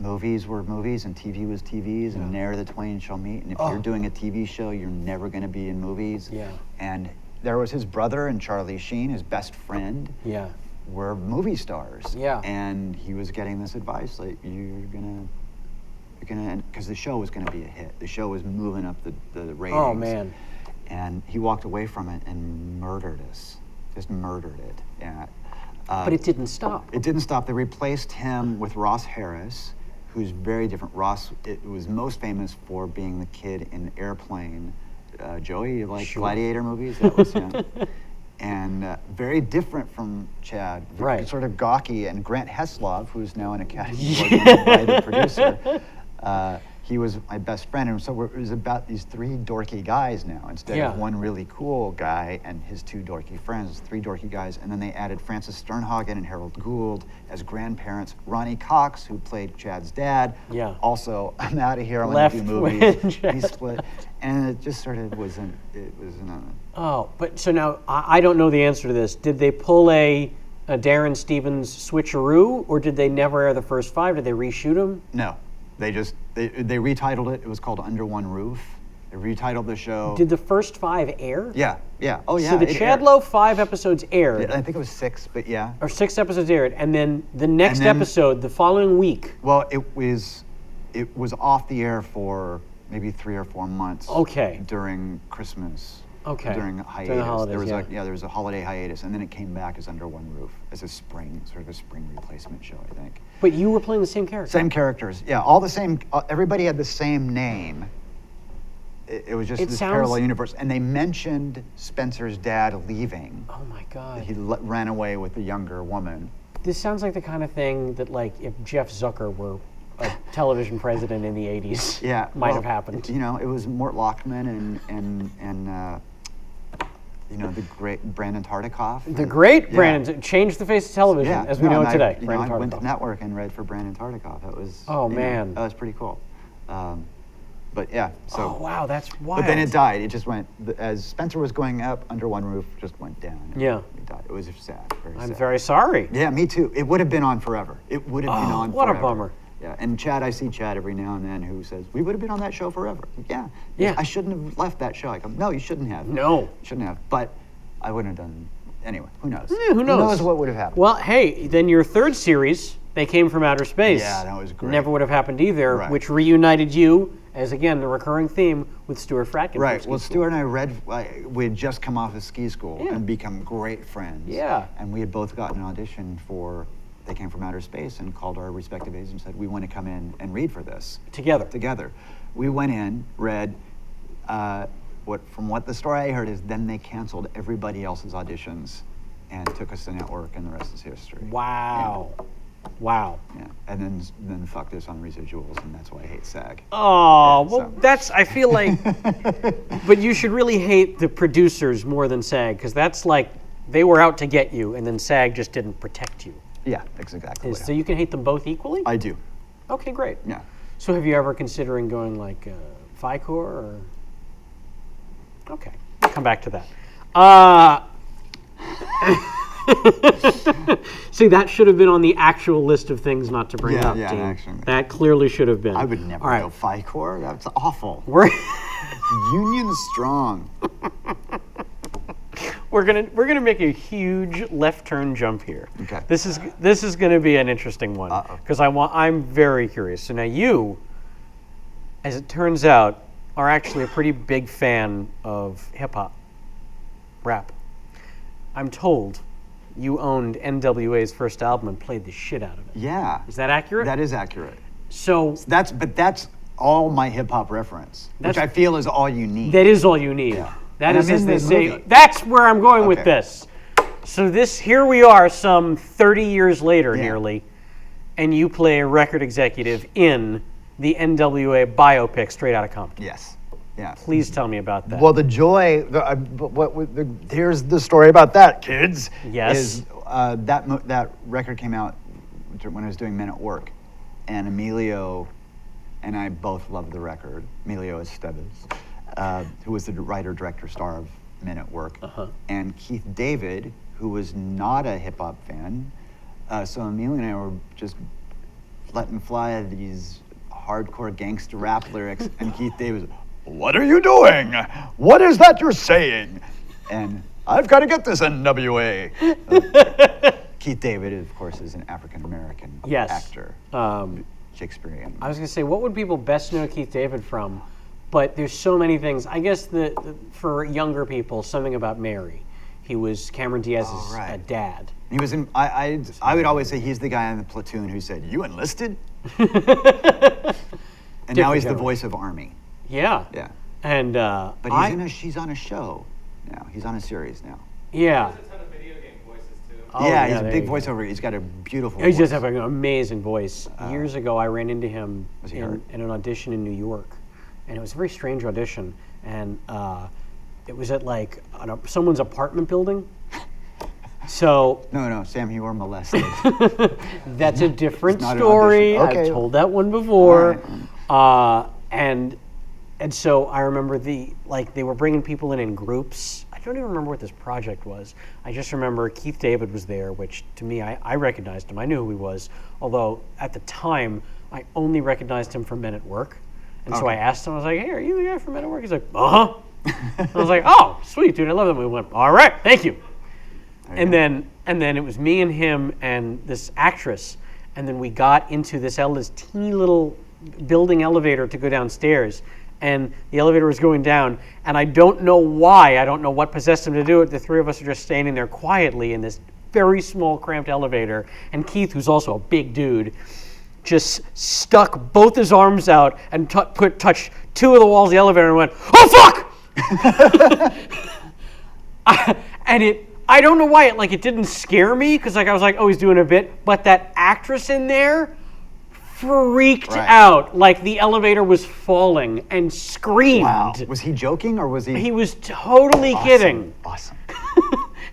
movies were movies and TV was TVs, and ne'er the twain shall meet. And if you're doing a TV show, you're never going to be in movies. Yeah. And there was his brother and Charlie Sheen, his best friend, Yeah. were movie stars. Yeah. And he was getting this advice, like, you're gonna, because the show was gonna be a hit. The show was moving up the ratings. Oh, man. And he walked away from it and murdered us. Just murdered it. Yeah. But it didn't stop. It didn't stop. They replaced him with Ross Harris, who's very different. Ross was most famous for being the kid in Airplane. Joey, you like Gladiator movies? That was him. And very different from Chad. Right. Sort of gawky. And Grant Heslov, who's now an Academy Award writer producer, he was my best friend. And so it was about these 3 dorky guys now, instead of one really cool guy and his 2 dorky friends, 3 dorky guys. And then they added Francis Sternhagen and Harold Gould as grandparents. Ronnie Cox, who played Chad's dad, also, I'm out of here, I want to do movies. He split. And it just sort of wasn't, Oh, but so now, I don't know the answer to this. Did they pull a Darren Stevens switcheroo, or did they never air the first 5? Did they reshoot them? No. They retitled it. It was called Under One Roof. They retitled the show. Did the first 5 air? Yeah. Oh, yeah. So the Chad Lowe 5 episodes aired. I think it was 6, but yeah. Or 6 episodes aired, and then the next episode, the following week. Well, it was off the air for maybe 3 or 4 months. Okay. During Christmas. Okay. During hiatus. During the holidays, there was a holiday hiatus, and then it came back as Under One Roof as a spring replacement show, I think. But you were playing the same character. Same characters, yeah. All the same. Everybody had the same name. It was just this parallel universe, and they mentioned Spencer's dad leaving. Oh my God. He ran away with a younger woman. This sounds like the kind of thing that, like, if Jeff Zucker were a television president in the 80s, might have happened. It was Mort Lachman and the great Brandon Tartikoff. The great Brandon changed the face of television as we know it today. I went to Network and read for Brandon Tartikoff. That was man, that was pretty cool. But yeah, so. Oh wow, that's wild. But then it died. It just went as Spencer was going up. Under One Roof just went down. It died. It was sad. I'm very sorry. Yeah, me too. It would have been on forever. It would have been on forever. What a bummer. Yeah, and I see Chad every now and then who says, we would have been on that show forever. Yeah. I shouldn't have left that show. I go, no, you shouldn't have. No. Shouldn't have. But I wouldn't have done, anyway, who knows? Who knows? Who knows what would have happened? Well, hey, then your third series, They Came from Outer Space. Yeah, that was great. Never would have happened either, which reunited you, as again, the recurring theme, with Stuart Fratkin. Right, well, Stuart and I we had just come off of ski school and become great friends. Yeah. And we had both gotten an audition for They Came from Outer Space and called our respective agents and said, we want to come in and read for this. Together. We went in, read, from what the story I heard is then they canceled everybody else's auditions and took us to Network, and the rest is history. Wow. Yeah. Wow. Yeah, and then fucked us on residuals, and that's why I hate SAG. Oh, that's, I feel like, but you should really hate the producers more than SAG, because that's like, they were out to get you, and then SAG just didn't protect you. Yeah, exactly. So you can hate them both equally? I do. Okay, great. Yeah. So have you ever considering going like FICOR or? Okay, we'll come back to that. See, that should have been on the actual list of things not to bring up, Dean. Actually. That clearly should have been. I would never go FICOR. That's awful. We're Union strong. we're gonna make a huge left turn jump here. Okay. This is gonna be an interesting one because I'm very curious. So now you, as it turns out, are actually a pretty big fan of hip hop, rap. I'm told you owned NWA's first album and played the shit out of it. Yeah. Is that accurate? That is accurate. So That's all my hip hop reference, which I feel is all you need. that is all you need. Yeah. That And is, I'm as in they this say. movie. That's where I'm going with Okay. this. So here we are, some 30 years later, Yeah. nearly, and you play a record executive in the NWA biopic Straight Outta Compton. Yes. Yeah. Please tell me about that. Well, the joy. Here's the story about that, kids. Yes. Is that record came out when I was doing Men at Work, and Emilio and I both loved the record. Emilio Estevez, who was the writer, director, star of Men at Work, and Keith David, who was not a hip hop fan. So Emilio and I were just letting fly these hardcore gangster rap lyrics, and Keith David was, "What are you doing? What is that you're saying?" And I've got to get this NWA. Keith David, of course, is an African-American actor, Shakespearean. I was going to say, what would people best know Keith David from? But there's so many things. I guess for younger people, something about Mary. He was Cameron Diaz's dad. He was in. I would always say he's the guy in the platoon who said, "You enlisted?" And now he's the voice of Army. Yeah. Yeah. And But he's on a show now. He's on a series now. Yeah. There's a ton of video game voices too. Oh, yeah, he's a there big you go. voiceover. He's got a beautiful He voice. does have an amazing voice. Years ago, I ran into him Was he in hurt? an audition in New York, and it was a very strange audition. And it was at like someone's apartment building. So No, Sam, you were molested. that's a different not an story. audition. Okay. I've told that one before. All And so I remember they were bringing people in groups. I don't even remember what this project was. I just remember Keith David was there, which to me, I recognized him. I knew who he was. Although at the time, I only recognized him from Men at Work. And so I asked him, I was like, "Hey, are you the guy from Men at Work?" He's like, "Uh-huh." I was like, "Oh, sweet, dude, I love that movie." We went, "All right, thank you." And then it was me and him and this actress. And then we got into this teeny little building elevator to go downstairs. And the elevator was going down, and I don't know why, I don't know what possessed him to do it. The three of us are just standing there quietly in this very small, cramped elevator, and Keith, who's also a big dude, just stuck both his arms out and touched two of the walls of the elevator and went, "Oh, fuck!" I don't know why, it didn't scare me, because I was like, oh, he's doing a bit, but that actress in there freaked out like the elevator was falling and screamed. Wow. Was he joking or was he? He was totally kidding. Awesome.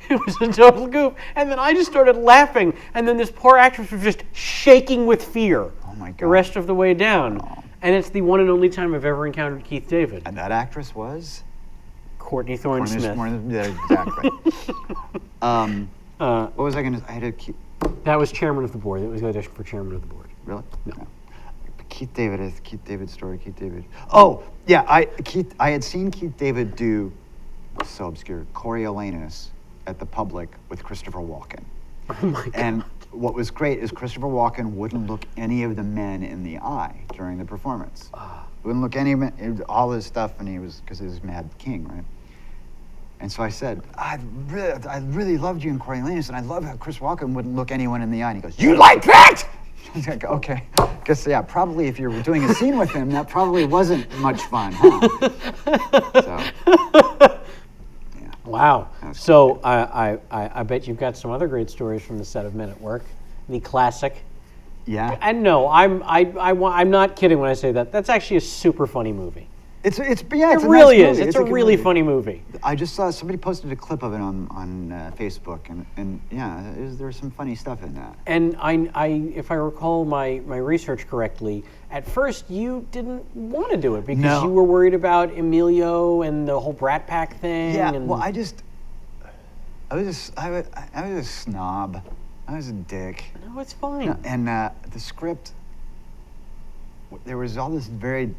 It was a total goof. And then I just started laughing, and then this poor actress was just shaking with fear Oh my God. the rest of the way down. And it's the one and only time I've ever encountered Keith David. And that actress was? Courtney Thorne-Smith. Yeah, exactly. What was I going to? I had to keep. That was chairman of the board. It was the audition for chairman of the board. Really? No. Keith David's story. Keith David. Oh yeah, I had seen Keith David do, so obscure, Coriolanus at the Public with Christopher Walken. Oh my God. And what was great is Christopher Walken wouldn't look any of the men in the eye during the performance. Wouldn't look any men, all his stuff, and because he was Mad King, right? And so I said, I really loved you in Coriolanus, and I love how Chris Walken wouldn't look anyone in the eye. And he goes, "You like that?" I was like, okay. Guess, yeah, probably if you're doing a scene with him, that probably wasn't much fun, huh? So, yeah. Wow. So I bet you've got some other great stories from the set of Men at Work, the classic. Yeah. And no, I'm not kidding when I say that. That's actually a super funny movie. It's yeah, It it's a nice really is. movie. It's a good really movie. funny movie. I just saw somebody posted a clip of it on Facebook, and yeah, there's some funny stuff in that. And if I recall my research correctly, at first you didn't want to do it because No. you were worried about Emilio and the whole Brat Pack thing. Yeah, and well, I was a snob. I was a dick. no, it's fine. And the script, there was all this very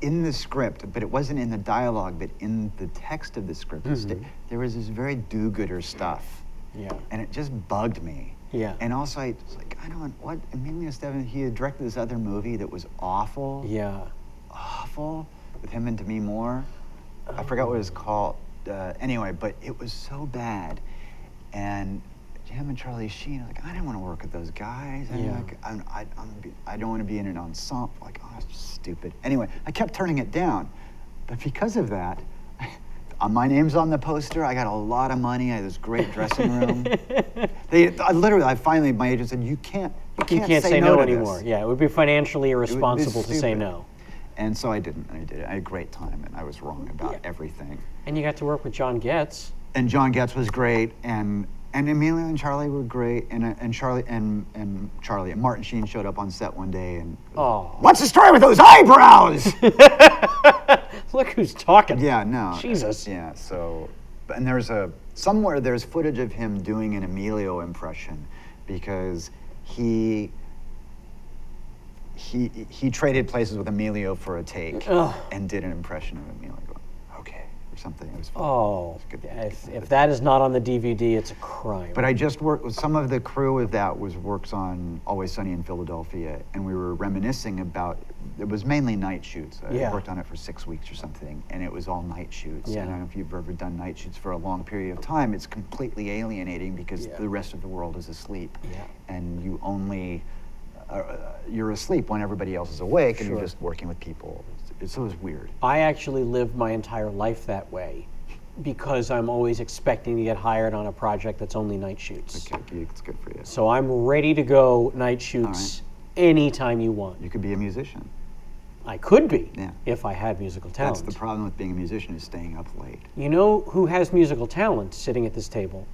in the script, but it wasn't in the dialogue, but in the text of the script. There was this very do-gooder stuff. Yeah. And it just bugged me. Yeah. And also, I was like, I don't what Emilio Estevez. He had directed this other movie that was awful. Yeah. Awful with him and Demi Moore. I forgot what it was called. Anyway, but it was so bad, and him and Charlie Sheen, like, I didn't want to work with those guys. Yeah. I don't want to be in an ensemble. Like, oh, it's just stupid. Anyway, I kept turning it down, but because of that, my name's on the poster. I got a lot of money. I had this great dressing room. I finally, my agent said, you can't say no to anymore. this. Yeah, it would be financially It would be irresponsible to say stupid. no. And so I didn't. I did it. I had a great time, and I was wrong about everything. And you got to work with John Getz. And John Getz was great, and Emilio and Charlie were great, and Charlie and Martin Sheen showed up on set one day, and what's the story with those eyebrows? Look who's talking. Yeah, no. Jesus. Yeah. So, and there's footage of him doing an Emilio impression, because he traded places with Emilio for a take and did an impression of Emilio going, okay, or something. It was fun. Oh, It was good. if that is not on the DVD, it's a crime. But I just worked with some of the crew of that works on Always Sunny in Philadelphia, and we were reminiscing about, it was mainly night shoots. I worked on it for 6 weeks or something, and it was all night shoots. Yeah. And I don't know if you've ever done night shoots for a long period of time. It's completely alienating because the rest of the world is asleep. Yeah. And you only, you're asleep when everybody else is awake, and you're just working with people. So it was weird. I actually lived my entire life that way because I'm always expecting to get hired on a project that's only night shoots. Okay, it's good for you. So I'm ready to go night shoots anytime you want. You could be a musician. I could be Yeah. if I had musical talent. That's the problem with being a musician, is staying up late. You know who has musical talent sitting at this table?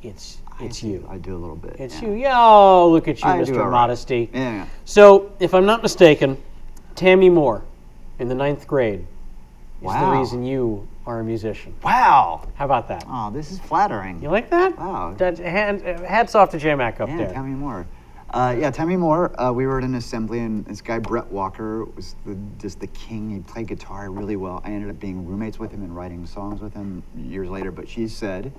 It's you. I do a little bit. It's you. Yeah, oh, look at you, I do Mr. all right. Modesty. Yeah. So, if I'm not mistaken, Tammy Moore, in the 9th grade, is the Wow. reason you are a musician. Wow. How about that? Oh, this is flattering. You like that? Wow. Hats off to J-Mac up Yeah, there. Tammy Moore. Tammy Moore. We were at an assembly, and this guy Brett Walker was just the king. He played guitar really well. I ended up being roommates with him and writing songs with him years later. But she said,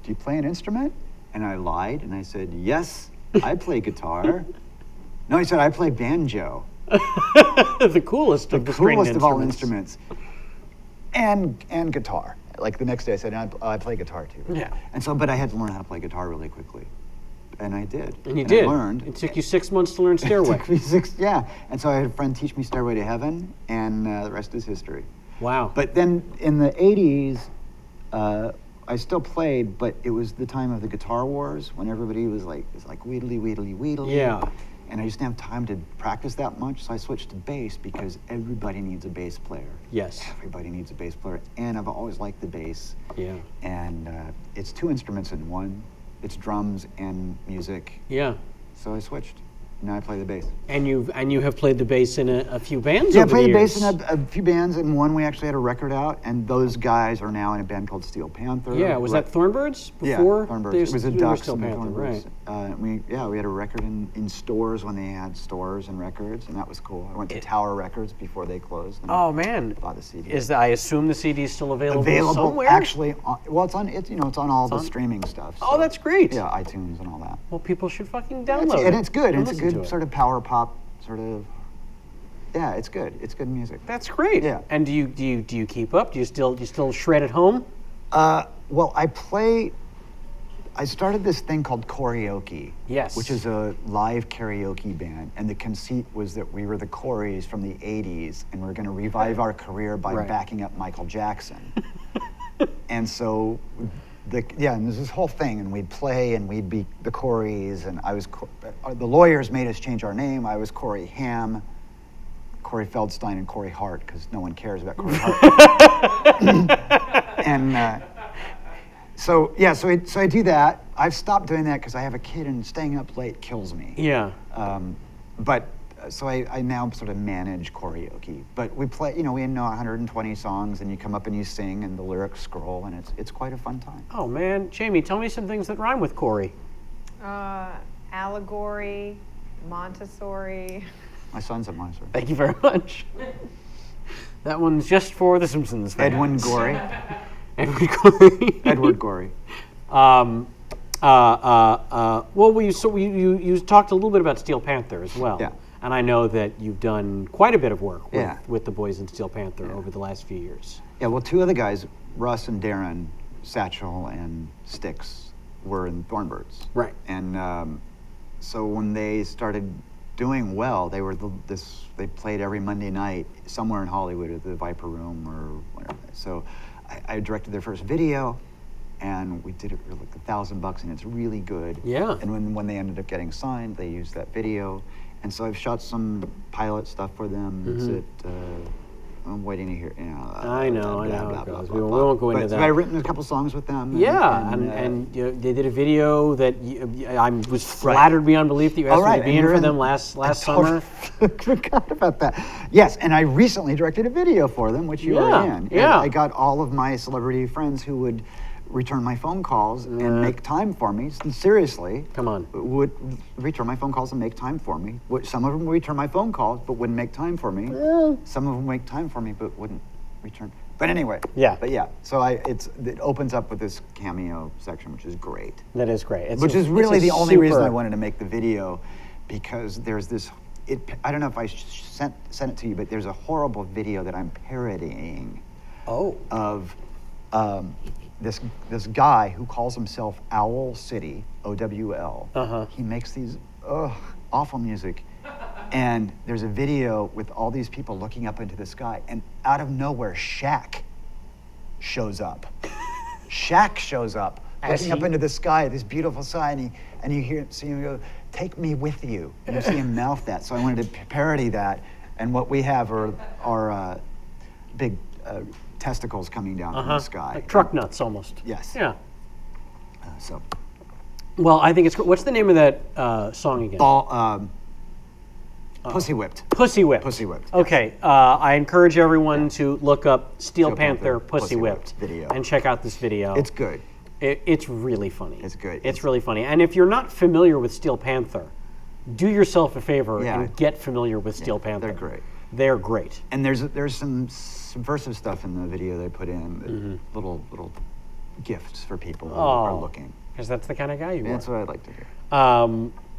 "Do you play an instrument?" And I lied, and I said, "Yes, I play guitar." No, he said, "I play banjo." The coolest of the stringed Coolest of all instruments. And guitar. Like the next day I said, I play guitar too. Yeah. And so, but I had to learn how to play guitar really quickly. And I did. And you did. I learned. It took you 6 months to learn Stairway. It took me 6, yeah. And so I had a friend teach me Stairway to Heaven, and the rest is history. Wow. But then in the 80s, I still played, but it was the time of the Guitar Wars, when everybody was like, wheedly, wheedly, wheedly. Yeah. And I just didn't have time to practice that much, so I switched to bass because everybody needs a bass player. Yes. Everybody needs a bass player, and I've always liked the bass. Yeah. And it's 2 instruments in one. It's drums and music. Yeah. So I switched. Now I play the bass. And you have played the bass in a few bands Yeah, I over played the the bass years. in a few bands, and one we actually had a record out, and those guys are now in a band called Steel Panther. Yeah, was that Thornbirds before? Yeah, Thornbirds. they It was the were Ducks Steel and the Panther, Thornbirds. right. We had a record in stores when they had stores and records, and that was cool. I went to Tower Records before they closed. And Oh man, bought the CD. I assume the CD is still available somewhere? Actually, it's on all the streaming stuff. Oh, that's great. Yeah, iTunes and all that. Well, people should fucking Yeah, download it. and it's good. and It's a listen to good it. sort of power pop sort of. Yeah, it's good. It's good music. That's great. Yeah. And do you keep up? Do you still shred at home? Well, I started this thing called Karaoke. Yes. Which is a live karaoke band, and the conceit was that we were the Coreys from the '80s, and we're going to revive our career by Right. backing up Michael Jackson. And so, and there's this whole thing, and we'd play, and we'd be the Coreys, and the lawyers made us change our name. I was Corey Hamm. Corey Feldstein and Corey Hart, because no one cares about Corey Hart. And so I do that. I've stopped doing that because I have a kid and staying up late kills me. Yeah. So I now sort of manage karaoke. But we play, we know 120 songs, and you come up and you sing, and the lyrics scroll, and it's quite a fun time. Oh man, Jamie, tell me some things that rhyme with Corey. Allegory, Montessori. My son's at Montessori. Thank you very much. That one's just for the Simpsons fans. Edwin Gorey. Edward Gorey. Edward Gorey. Well, you talked a little bit about Steel Panther as well. Yeah. And I know that you've done quite a bit of work with, Yeah. with the boys in Steel Panther over the last few years. Yeah, well, two of the guys, Russ and Darren, Satchel and Styx, were in Thornbirds. Right. And so when they started doing well, they were they played every Monday night somewhere in Hollywood at the Viper Room or whatever. So I directed their first video, and we did it for like $1,000, and it's really good. Yeah. And when they ended up getting signed, they used that video, and so I've shot some pilot stuff for them. Mm-hmm. I'm waiting to hear. I know how it goes. We won't go into that. But I've written a couple songs with them. Yeah, and they did a video that I was flattered beyond belief that you asked me to be in for them last summer. Forgot about that. Yes, and I recently directed a video for them, which you were in. Yeah. And I got all of my celebrity friends who would return my phone calls and make time for me. Seriously. Come on. Would return my phone calls and make time for me. Some of them would return my phone calls but wouldn't make time for me. Some of them make time for me but wouldn't return. But anyway. Yeah. But yeah. So it opens up with this cameo section, which is great. That is great. Which is really the only reason I wanted to make the video, because there's this. I don't know if I sent it to you, but there's a horrible video that I'm parodying. Oh. Of this guy who calls himself Owl City, OWL. He makes these awful music, and there's a video with all these people looking up into the sky, and out of nowhere, Shaq shows up. Shaq shows up, looking up into the sky, this beautiful sky, and you see him go, "Take me with you," and you see him mouth that. So I wanted to parody that, and what we have are big testicles coming down from the sky. Like truck nuts, almost. Yes. Yeah. So. Well, I think it's. What's the name of that song again? Pussy Whipped. Pussy Whipped. Pussy Whipped. Okay. I encourage everyone to look up Steel Panther Pussy Whipped video and check out this video. It's good. It's really funny. It's good. It's really funny. And if you're not familiar with Steel Panther, do yourself a favor and get familiar with Steel Panther. They're great. They're great. And there's some subversive stuff in the video they put in, little gifts for people who are looking. Because that's the kind of guy you are. That's what I'd like to hear.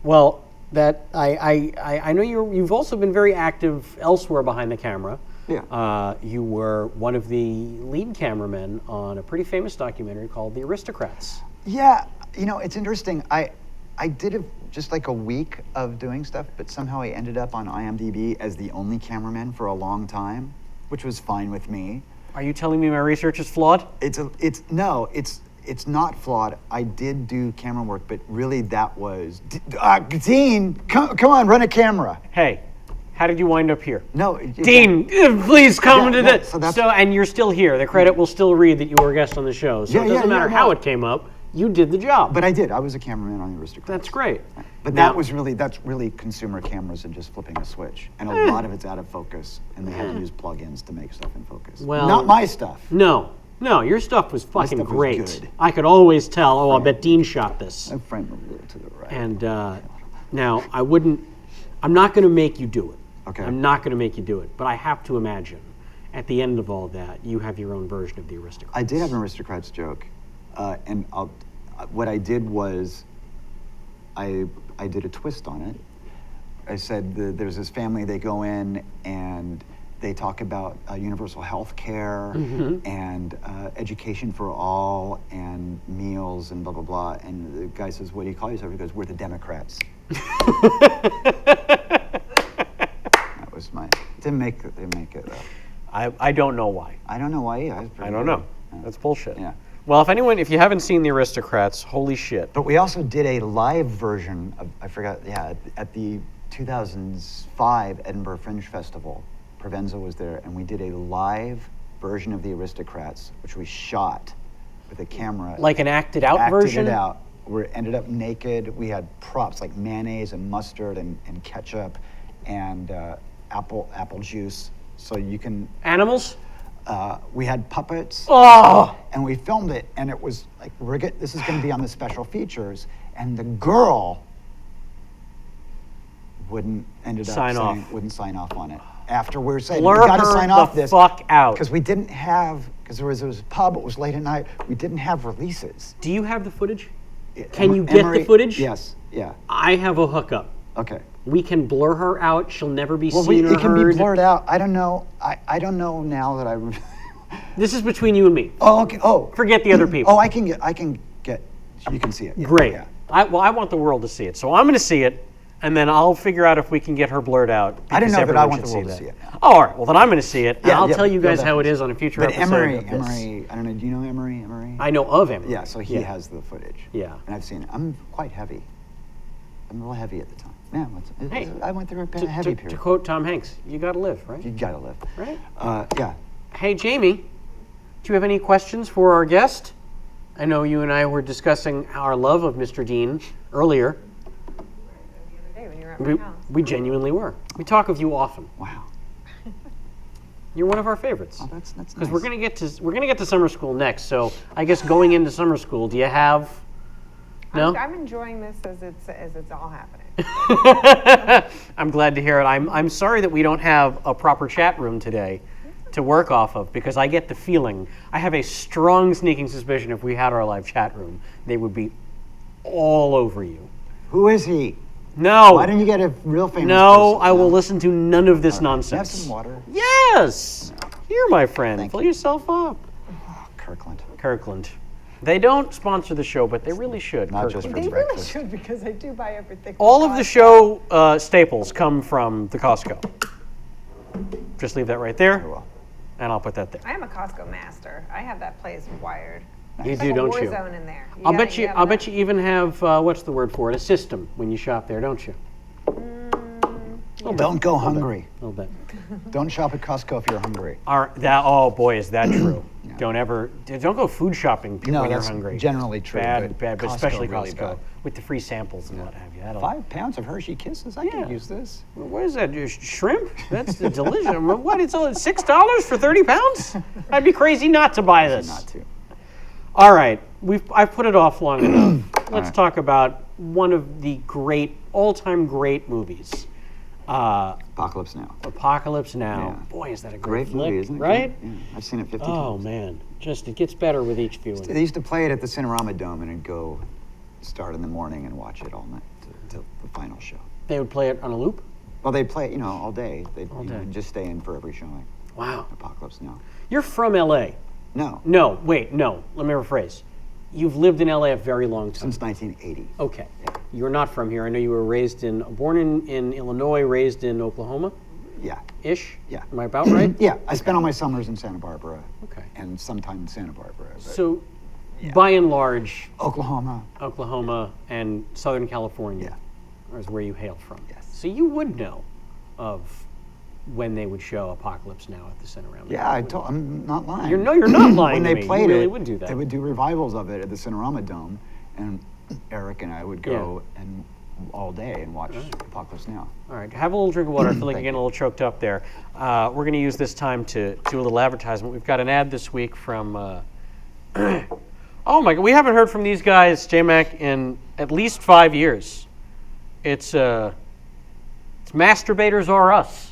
Well, that I know you've also been very active elsewhere behind the camera. Yeah. You were one of the lead cameramen on a pretty famous documentary called The Aristocrats. Yeah, it's interesting. I did just like a week of doing stuff, but somehow I ended up on IMDb as the only cameraman for a long time, which was fine with me. Are you telling me my research is flawed? It's not flawed. I did do camera work, but really that was Dean. Come on, run a camera. Hey, how did you wind up here? No, Dean, please come to this. So and you're still here. The credit will still read that you were a guest on the show. So it doesn't matter how it came up. You did the job. But I did. I was a cameraman on the Aristocrats. That's great. But that's really consumer cameras and just flipping a switch. And a lot of it's out of focus, and they had to use plugins to make stuff in focus. Well, not my stuff. No, your stuff was fucking stuff was great. good. I could always tell, I bet Dean shot this. I framed a little to the right. And now, I'm not going to make you do it. Okay. I'm not going to make you do it. But I have to imagine, at the end of all that, you have your own version of the Aristocrats. I did have an Aristocrats joke. And what I did was, I did a twist on it. I said there's this family, they go in and they talk about universal health care and education for all and meals and blah, blah, blah. And the guy says, "What do you call yourself?" He goes, "We're the Democrats." That was didn't make it up. I don't know why. I don't know why either. I don't know. That's bullshit. Yeah. Well, if you haven't seen The Aristocrats, holy shit. But we also did a live version of, I forgot, at the 2005 Edinburgh Fringe Festival. Provenza was there, and we did a live version of The Aristocrats, which we shot with a camera. Like an acted out version? Acted it out. We ended up naked. We had props like mayonnaise and mustard and ketchup and apple juice. So you can... Animals? We had puppets. Oh! And we filmed it, and it was like, this is going to be on the special features. And the girl wouldn't sign off on it. After we were saying, we got to sign off this. Fuck out. Because we didn't have, because there was a pub, it was late at night, we didn't have releases. Do you have the footage? Can you get the footage? Yes, yeah. I have a hookup. Okay. We can blur her out. She'll never be seen or heard. It can be blurred out. I don't know. I don't know now that I... This is between you and me. Oh, okay. Oh. Forget the other people. Oh, I can get, you can see it. Yeah. Great. Yeah. I want the world to see it. So I'm going to see it, and then I'll figure out if we can get her blurred out. I didn't know that I want the world to see it. Oh, all right. Well, then I'm going to see it, and I'll tell you guys no, how it is on a future episode. Emery, of this. I don't know, do you know Emery? I know of Emery. Yeah, so he has the footage. Yeah. And I've seen it. I'm quite heavy. I'm a little heavy at the time. Yeah, I went through a heavy period. To quote Tom Hanks, you got to live, right? You got to live. Right? Yeah. Hey, Jamie, do you have any questions for our guest? I know you and I were discussing our love of Mr. Dean earlier. The other day when you were at my house. We genuinely were. We talk of you often. Wow. You're one of our favorites. Oh, that's nice. Because we're gonna get to summer school next. So I guess going into summer school, do you have? No. I'm enjoying this as it's all happening. I'm glad to hear it. I'm sorry that we don't have a proper chat room today to work off of, because I get the feeling, I have a strong sneaking suspicion if we had our live chat room, they would be all over you. Who is he? No. Why don't you get a real famous No, person? I will listen to none of this nonsense. Have some water. Yes. Here, my friend. Thank Fill you. yourself up. Oh, Kirkland. They don't sponsor the show, but they really should. Not just Kirkland. for They really breakfast. should, because I do buy everything. All of the show staples come from the Costco. Just leave that right there, Very well. and I'll put that there. I am a Costco master. I have that place wired. You It's do, like don't a war you? zone in there. I'll bet you even have what's the word for it? A system when you shop there, don't you? Don't go hungry. A little bit. Don't shop at Costco if you're hungry. Oh boy, is that true? Don't go food shopping when you're that's hungry. generally true. Bad, but Costco especially really Costco bad. with the free samples and what have you. 5 pounds of Hershey Kisses? I can use this. What is that? Shrimp? That's delicious. What? It's only $6 for 30 pounds? I'd be crazy not to buy this. Not to. All right, I've put it off long enough. Let's right. talk about one of the all-time great movies. Apocalypse Now. Apocalypse Now. Yeah. Boy, is that a great Great movie, flick, isn't it? right? Yeah, I've seen it 50 Oh times. man, it gets better with each viewing. They used to play it at the Cinerama Dome and it'd go start in the morning and watch it all night till the final show. They would play it on a loop. Well, they'd play it, all day. They'd day. just stay in for every showing. Wow. Apocalypse Now. You're from LA. No. No, wait, no. Let me rephrase. You've lived in LA a very long time. Since 1980. Okay. You're not from here. I know you were born in Illinois, raised in Oklahoma. Yeah. Ish? Yeah. Am I about right? Yeah. I spent all my summers in Santa Barbara. Okay. And sometime in Santa Barbara. But So, by and large, Oklahoma. and Southern California is where you hail from. Yes. So you would know of when they would show Apocalypse Now at the Cinerama. Yeah, I'm not lying. You're not lying When to they me. played You really it, would do that. they would do revivals of it at the Cinerama Dome, and Eric and I would go and all day and watch Apocalypse Now. All right, have a little drink of water. I feel like you're Thank getting a little choked up there. We're going to use this time to do a little advertisement. We've got an ad this week from, oh my God, we haven't heard from these guys, J-Mac, in at least 5 years. It's Masturbators Are Us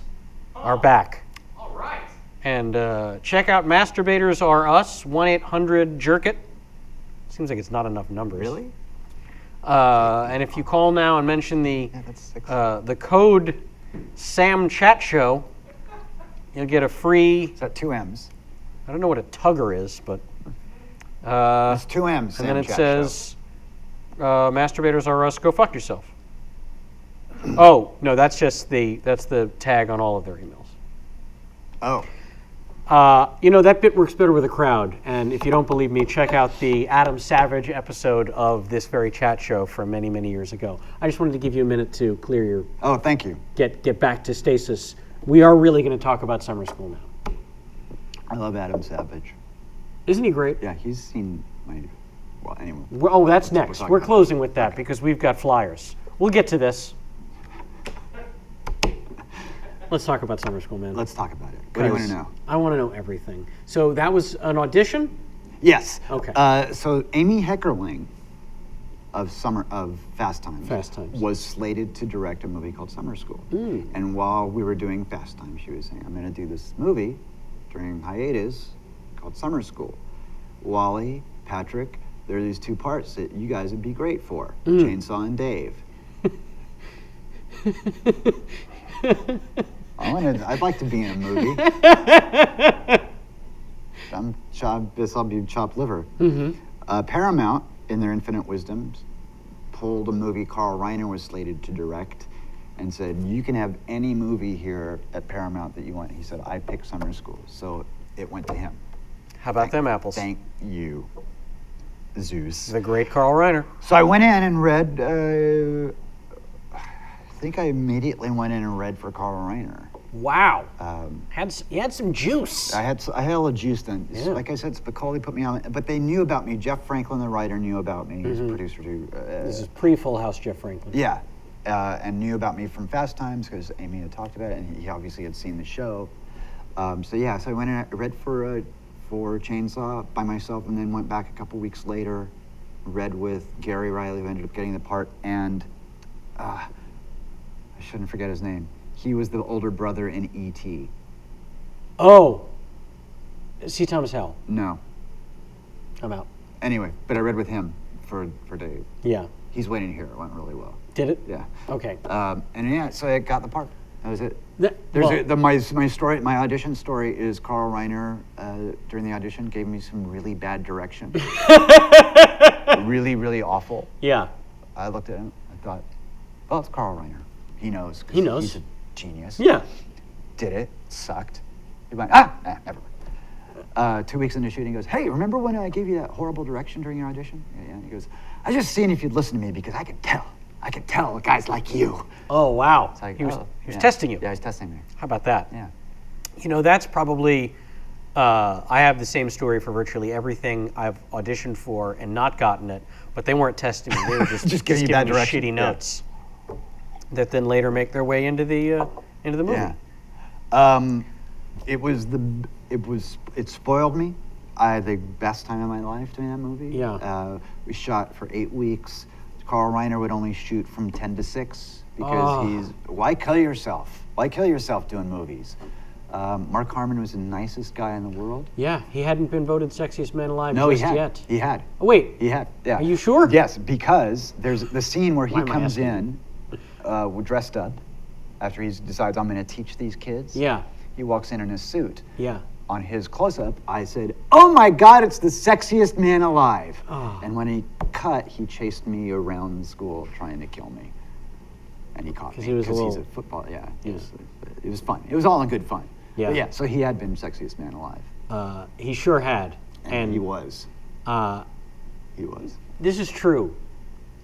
are back. All right. And check out Masturbators Are Us, 1-800-JERK-IT. Seems like it's not enough numbers. Really? And if you call now and mention the that's 6. the code Samm Chat Show, you'll get a free. Is that 2 M's? I don't know what a tugger is, but That's 2 M's. and then it says, "Masturbators Are Us. Go fuck yourself." Oh no, that's the tag on all of their emails. Oh. That bit works better with a crowd. And if you don't believe me, check out the Adam Savage episode of this very chat show from many, many years ago. I just wanted to give you a minute to clear your Oh, thank you. get back to stasis we are really going to talk about summer school now. I love Adam Savage. Isn't he great? Yeah, he's seen my. Well, anyway. Oh, that's next. talking We're about. closing with that because we've got flyers. We'll get to this. Let's talk about summer school, man. Let's talk about it. What do you want to know? I want to know everything. So that was an audition? Yes. Okay. So Amy Heckerling of Fast Times, was slated to direct a movie called Summer School. And while we were doing Fast Times, she was saying, I'm going to do this movie during hiatus called Summer School. Wally, Patrick, there are these two parts that you guys would be great for, Chainsaw and Dave. I'd like to be in a movie. I'll be chopped liver. Paramount, in their infinite wisdoms, pulled a movie Carl Reiner was slated to direct and said, you can have any movie here at Paramount that you want. He said, I picked Summer School. So it went to him. How about them apples? Thank you, Zeus. The great Carl Reiner. So I went in and read, I think I immediately went in and read for Carl Reiner. Wow. You had some juice. I had a little juice then. Yeah. Like I said, Spicoli put me on, but they knew about me. Jeff Franklin, the writer, knew about me. He's a producer too. This is pre-Full House Jeff Franklin. Yeah, and knew about me from Fast Times because Amy had talked about it, and he obviously had seen the show. So I went in and read for Chainsaw by myself, and then went back a couple weeks later, read with Gary Riley, who ended up getting the part, and I shouldn't forget his name. He was the older brother in E.T. Oh. C. Thomas Howell. No. I'm out. Anyway, but I read with him for Dave. Yeah. He's waiting here. It went really well. Did it? Yeah. Okay. So I got the part. That was it. Well- My audition story is Carl Reiner during the audition gave me some really bad direction. Really, really awful. Yeah. I looked at him. I thought, well, it's Carl Reiner. He knows. 'Cause He knows. He's a genius. Yeah. Did it. Sucked. He went, never mind. 2 weeks into shooting, he goes, hey, remember when I gave you that horrible direction during your audition? Yeah. He goes, I was just seeing if you'd listen to me because I could tell guys like you. Oh, wow. It's like, He was yeah. testing you. Yeah, he's testing me. How about that? Yeah. You know, that's probably, I have the same story for virtually everything I've auditioned for and not gotten it, but they weren't testing me. They were just giving you bad me direction. shitty notes that then later make their way into the movie. Yeah. It spoiled me. I had the best time of my life doing that movie. Yeah. We shot for 8 weeks. Carl Reiner would only shoot from 10 to 6 because why kill yourself? Why kill yourself doing movies? Mark Harmon was the nicest guy in the world. Yeah, he hadn't been voted sexiest man alive No, just he had. yet. He had. Oh, wait. He had. Yeah. Are you sure? Yes, because there's the scene where he Why am I comes asking? in, dressed up, after he decides I'm going to teach these kids. Yeah. He walks in his suit. Yeah. On his close-up, I said, "Oh my God, it's the sexiest man alive!" Oh. And when he cut, he chased me around the school trying to kill me, and he caught me he was a he's little- a football. Yeah, it was fun. It was all in good fun. Yeah. But yeah. So he had been sexiest man alive, He sure had. and he was. He was. This is true.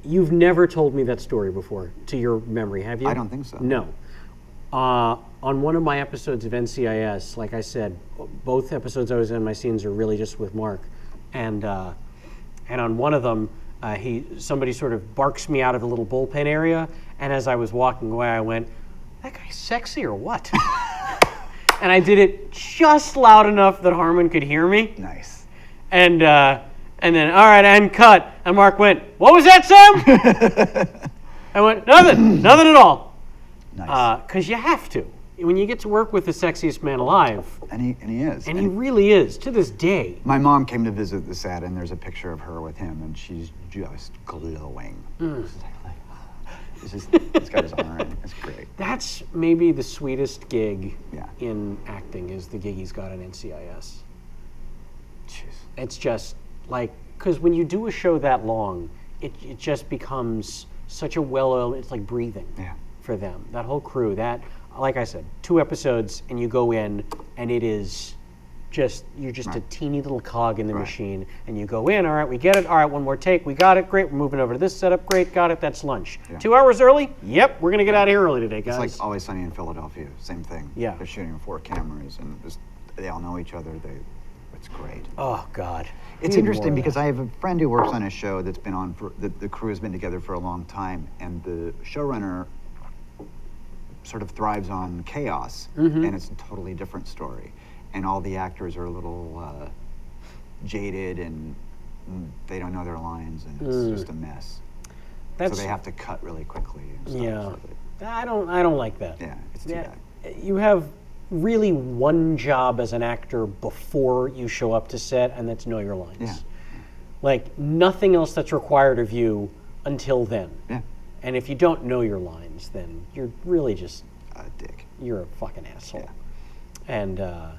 You've never told me that story before, to your memory, have you? I don't think so. No. On one of my episodes of NCIS, like I said, both episodes I was in, my scenes are really just with Mark, and on one of them, somebody sort of barks me out of the little bullpen area, and as I was walking away, I went, "That guy's sexy or what?" And I did it just loud enough that Harmon could hear me. Nice. And then, all right, and cut. And Mark went, "What was that, Sam?" I went, nothing at all. Nice. Because you have to. When you get to work with the sexiest man alive, And he is. and he really is, to this day. My mom came to visit the set, and there's a picture of her with him, and she's just glowing. It's got his arm. It's great. That's maybe the sweetest gig Yeah. in acting is the gig he's got in NCIS. Jeez. It's just like, because when you do a show that long, it just becomes such a well-oiled, it's like breathing. Yeah. For them, that whole crew, that, like I said, 2 episodes and you go in and it is you're just a teeny little cog in the machine, and you go in. All right, we get it. All right, one more take. We got it. Great. We're moving over to this setup. Great. Got it. That's lunch. Yeah. 2 hours early. Yep. We're gonna get out of here early today, guys. It's like Always Sunny in Philadelphia. Same thing. Yeah. They're shooting 4 cameras, and they all know each other. It's great. Oh God. It's We need interesting more of because that. I have a friend who works on a show that's been on for the crew has been together for a long time, and the showrunner sort of thrives on chaos, and it's a totally different story, and all the actors are a little jaded and they don't know their lines, and it's just a mess. So they have to cut really quickly. And stuff, Yeah. so I don't like that. yeah, it's too bad. You have really one job as an actor before you show up to set, and that's know your lines. Yeah. Like nothing else that's required of you until then. Yeah, And if you don't know your lines, then you're really just a dick. you're a fucking asshole. Yeah.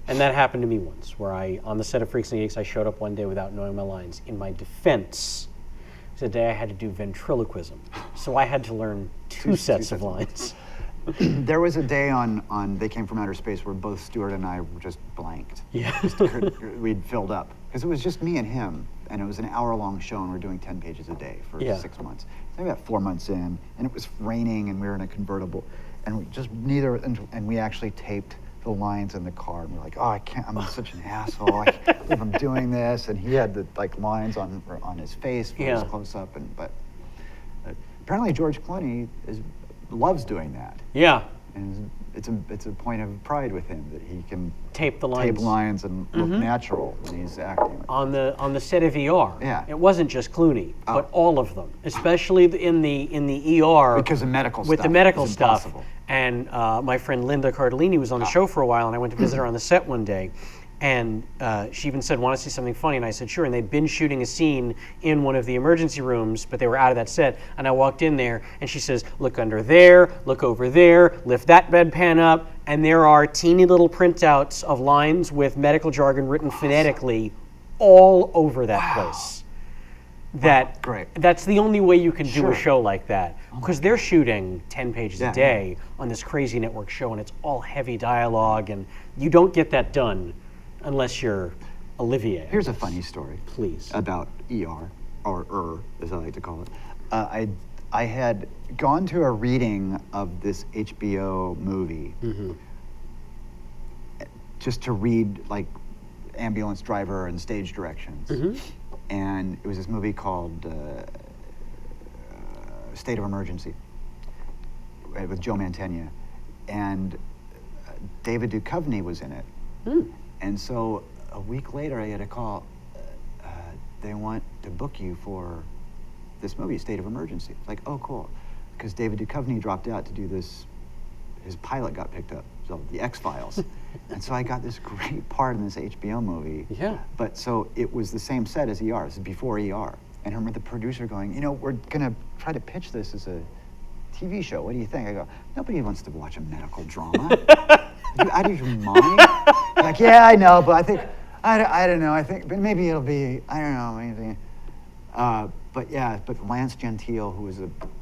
And that happened to me once, where on the set of Freaks and Geeks, I showed up one day without knowing my lines. In my defense, today I had to do ventriloquism, so I had to learn two sets of lines. There was a day on They Came From Outer Space where both Stuart and I were just blanked. Yeah. We'd filled up because it was just me and him, and it was an hour-long show, and we're doing 10 pages a day for 6 months. So we got 4 months in, and it was raining, and we were in a convertible, and we just and we actually taped the lines in the car, and we're like, oh, I can't, I'm such an asshole. I can't believe I'm doing this, and he had the lines on his face for his close-up, but apparently George Clooney loves doing that. Yeah. And it's a point of pride with him that he can Tape the tape lines. lines and look natural when he's acting. On the set of ER. Yeah. It wasn't just Clooney, but all of them, especially in the ER. Because of medical with stuff. the medical It's stuff. impossible. And my friend Linda Cardellini was on the show for a while, and I went to visit her on the set one day. And she even said, want to see something funny? And I said, sure. And they'd been shooting a scene in one of the emergency rooms, but they were out of that set. And I walked in there, and she says, look under there, look over there, lift that bedpan up. And there are teeny little printouts of lines with medical jargon written phonetically all over that place. Great. That's the only way you can do Sure. a show like that, because they're shooting 10 pages Yeah, a day on this crazy network show, and it's all heavy dialogue, and you don't get that done unless you're Olivier. Here's a funny story. Please. About ER, or as I like to call it. I had gone to a reading of this HBO movie just to read ambulance driver and stage directions. And it was this movie called State of Emergency with Joe Mantegna. And David Duchovny was in it. And so a week later, I had a call. They want to book you for this movie, State of Emergency. It's like, oh, cool. Because David Duchovny dropped out to do this. His pilot got picked up, so the X-Files. And so I got this great part in this HBO movie. Yeah. But so it was the same set as ER. This is before ER. And I remember the producer going, we're going to try to pitch this as a TV show. What do you think? I go, nobody wants to watch a medical drama. Are you out of your mind? Like, yeah, I know, but I think, I don't know. I think, but maybe it'll be, I don't know, maybe. But Lance Gentile,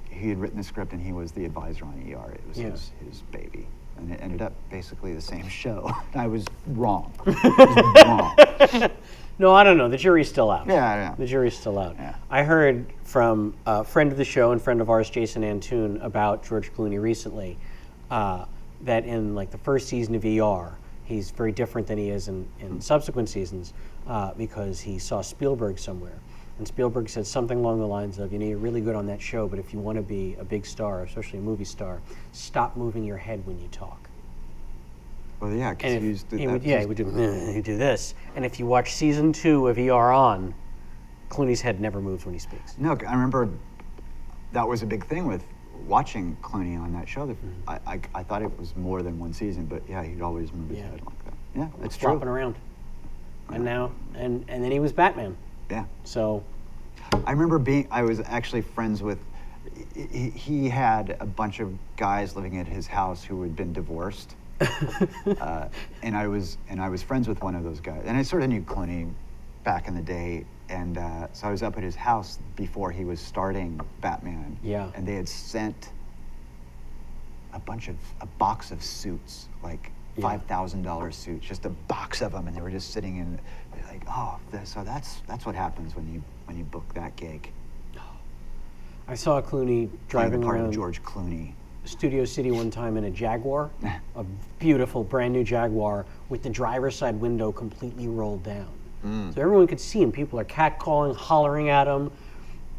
he had written the script and he was the advisor on ER. It was his baby. And it ended up basically the same show. I was wrong. No, I don't know. The jury's still out. Yeah, I know. The jury's still out. Yeah. I heard from a friend of the show and friend of ours, Jason Antoon, about George Clooney recently, that in the first season of ER, he's very different than he is in subsequent seasons because he saw Spielberg somewhere. And Spielberg said something along the lines of, you're really good on that show, but if you want to be a big star, especially a movie star, stop moving your head when you talk. Well, yeah, because he would do this. And if you watch season 2 of ER on, Clooney's head never moves when he speaks. No, I remember that was a big thing with watching Clooney on that show. I thought it was more than one season, but yeah, he'd always move his head like that. Yeah, it's true. Flopping around. And now, and then he was Batman. Yeah. So. I remember I was actually friends with, he had a bunch of guys living at his house who had been divorced. And I was friends with one of those guys. And I sort of knew Clooney back in the day. And so I was up at his house before he was starting Batman. Yeah. And they had sent a box of suits, $5,000 suits, just a box of them, and they were just sitting in, like, oh, so that's what happens when you book that gig. I saw Clooney driving Part of around George Clooney. Studio City one time in a Jaguar, a beautiful brand new Jaguar with the driver's side window completely rolled down. So everyone could see him. People are catcalling, hollering at him.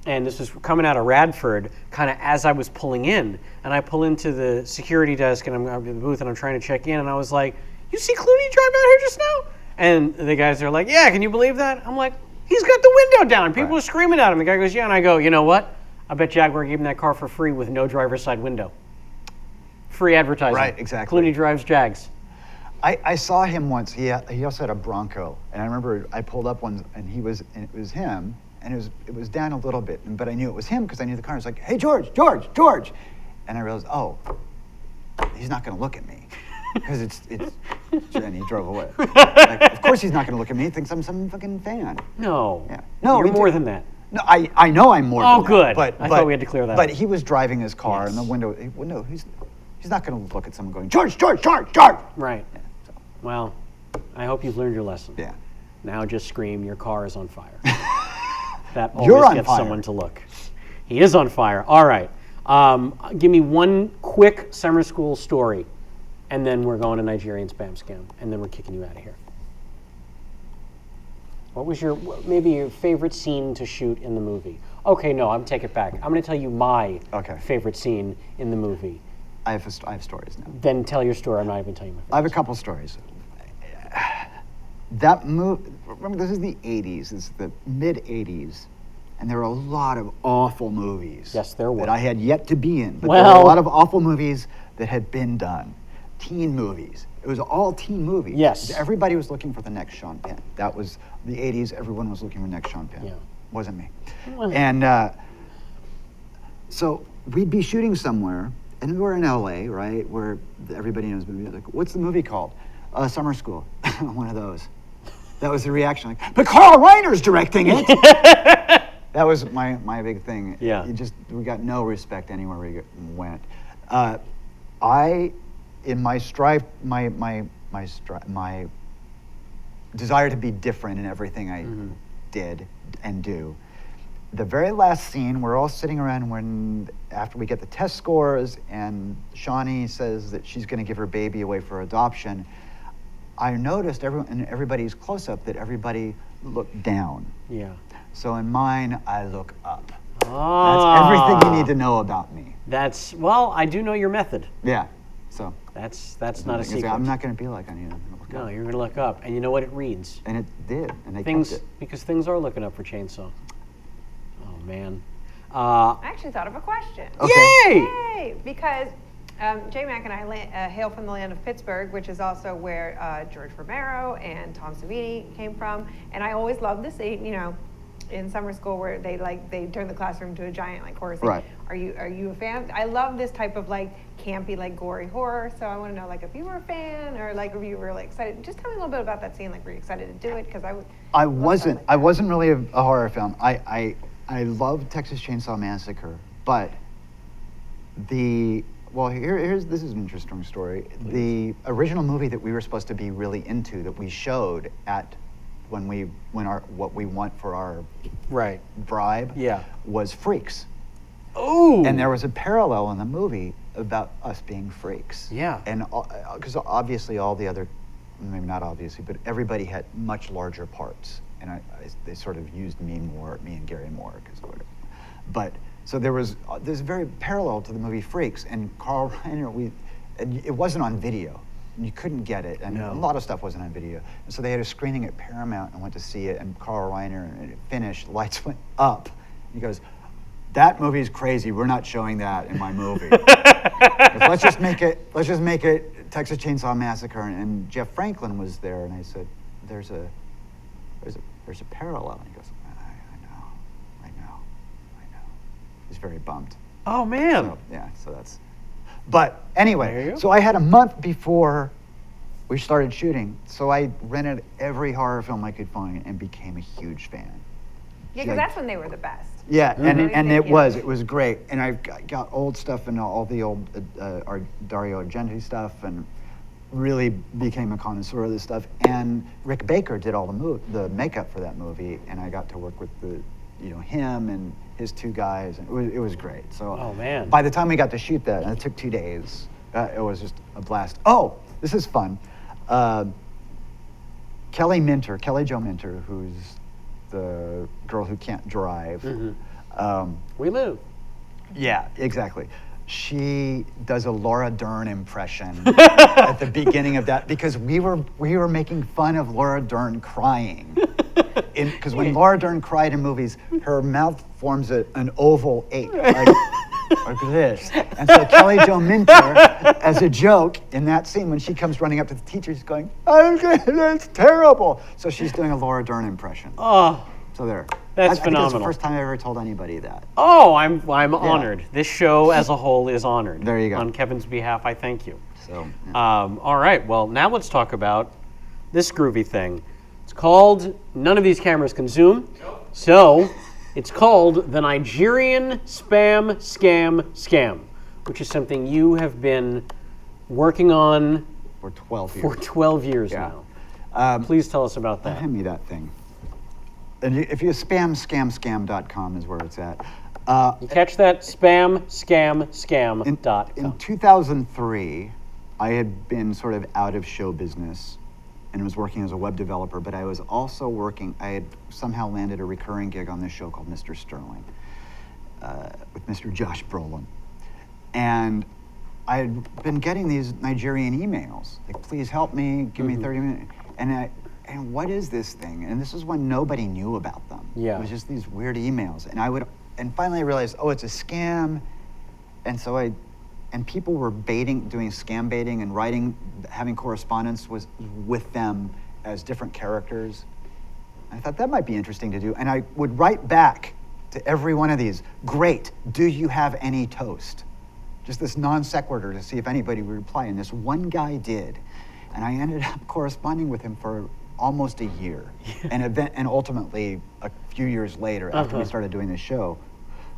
And this was coming out of Radford, kind of as I was pulling in. And I pull into the security desk and I'm at the booth and I'm trying to check in. And I was like, you see Clooney drive out here just now? And the guys are like, yeah, can you believe that? I'm like, he's got the window down. People are screaming at him. The guy goes, yeah. And I go, you know what? I bet Jaguar gave him that car for free with no driver's side window. Free advertising. Right, exactly. Clooney drives Jags. I saw him once. He also had a Bronco, and I remember I pulled up once, and it was him, and it was down a little bit, but I knew it was him because I knew the car. I was like, hey, George, and I realized, oh, he's not going to look at me because it's and he drove away. Like, of course he's not going to look at me. He thinks I'm some fucking fan. No. Yeah. No, you're more than that. No, I know I'm more than good. that. But I thought we had to clear that But up. he was driving his car, Yes. and the window. No, he's not going to look at someone going, George. Right. Yeah, so, Well, I hope you've learned your lesson. yeah. Now just scream, your car is on fire. That You're always on gets fire. someone to look. He is on fire. All right. Give me one quick summer school story, and then we're going to Nigerian spam scam, and then we're kicking you out of here. What was maybe your favorite scene to shoot in the movie? Okay, no, I'm take it back. I'm going to tell you my favorite scene in the movie. I have stories now. Then tell your story. I'm not even telling you my favorite. I have a couple stories. That movie, remember, this is the 80s. This is the mid-80s. And there were a lot of awful movies. Yes, there were. That I had yet to be in. But there were a lot of awful movies that had been done. Teen movies. It was all teen movies. Yes. Everybody was looking for the next Sean Penn. That was the 80s. Everyone was looking for the next Sean Penn. Yeah. Wasn't me. Well. And so we'd be shooting somewhere, and we were in LA, right, where everybody knows movies. Like, what's the movie called? Summer School. One of those. That was the reaction. Like, but Carl Reiner's directing it. That was my big thing. Yeah. We got no respect anywhere we went. In my desire to be different in everything I did and do. The very last scene, we're all sitting around after we get the test scores, and Shawnee says that she's going to give her baby away for adoption. I noticed in everybody's close-up that everybody looked down. Yeah. So in mine, I look up. Ah. That's everything you need to know about me. Well, I do know your method. Yeah. So That's not a secret. I'm not going to be like I need. I'm going to look No, up. you're going to look up, and you know what it reads. And it did, and they Things kept it. because things are looking up for Chainsaw. Oh man. I actually thought of a question. Okay. Yay! Yay! Because J Mac and I hail from the land of Pittsburgh, which is also where George Romero and Tom Savini came from. And I always loved the scene, in summer school where they turn the classroom to a giant horror scene. Right. Are you a fan? I love this type of campy, gory horror. So I want to know if you were a fan or if you were really excited. Just tell me a little bit about that scene. Were you excited to do it? Because I wasn't really a horror film. I love Texas Chainsaw Massacre, but this is an interesting story. Please. The original movie that we were supposed to be really into, that we showed at what we want for our Right. bribe, Yeah. was Freaks. Oh. And there was a parallel in the movie about us being freaks. Yeah. And because obviously all the other, maybe not obviously, but everybody had much larger parts, and they sort of used me and Gary more, but so there's very parallel to the movie Freaks, and Carl Reiner, it wasn't on video. You couldn't get it, and No. a lot of stuff wasn't on video. And so they had a screening at Paramount, and went to see it, and Carl Reiner, and it finished, lights went up. He goes, that movie's crazy, we're not showing that in my movie. Let's just make it Texas Chainsaw Massacre, and Jeff Franklin was there, and I said, there's a parallel. And he goes, I know. He's very bummed. Oh man. So, yeah, so that's. But There you anyway, go. so I had a month before we started shooting, so I rented every horror film I could find and became a huge fan. Yeah, because that's when they were the best. Yeah, Mhm. and Yeah. it was great. And I've got old stuff and all the old Dario Argento stuff, and really became a connoisseur of this stuff. And Rick Baker did all the makeup for that movie, and I got to work with him and his two guys, and it was great. So Oh, man. by the time we got to shoot that, and it took 2 days, it was just a blast. Oh, this is fun. Kelly Jo Minter, who's the girl who can't drive. We live. Yeah, exactly. She does a Laura Dern impression at the beginning of that, because we were making fun of Laura Dern crying. Because when Laura Dern cried in movies, her mouth forms an oval 8, like this. And so Kelly Jo Minter, as a joke in that scene, when she comes running up to the teacher, she's going, "That's terrible." So she's doing a Laura Dern impression. Oh, So there. That's I think phenomenal. that's the first time I ever told anybody that. oh, I'm honored. This show as a whole is honored. There you go. On Kevin's behalf, I thank you. So yeah. All right, well, now let's talk about this groovy thing. It's called, none of these cameras can zoom, so it's called the Nigerian Spam Scam, which is something you have been working on for 12 years. for 12 years Yeah. now. Please tell us about that. Hand me that thing. And if you scam.com is where it's at. You catch that? Scam.com. In 2003, I had been sort of out of show business and was working as a web developer, but I was also I had somehow landed a recurring gig on this show called Mr. Sterling with Mr. Josh Brolin. And I had been getting these Nigerian emails, like, please help me, give me 30 minutes. And what is this thing? And this is when nobody knew about them. Yeah. It was just these weird emails. And finally I realized, oh, it's a scam. And so and people were doing scam baiting and having correspondence with them as different characters. I thought that might be interesting to do. And I would write back to every one of these, great, do you have any toast? Just this non sequitur to see if anybody would reply. And this one guy did. And I ended up corresponding with him for almost a year. And ultimately, a few years later, after we started doing this show,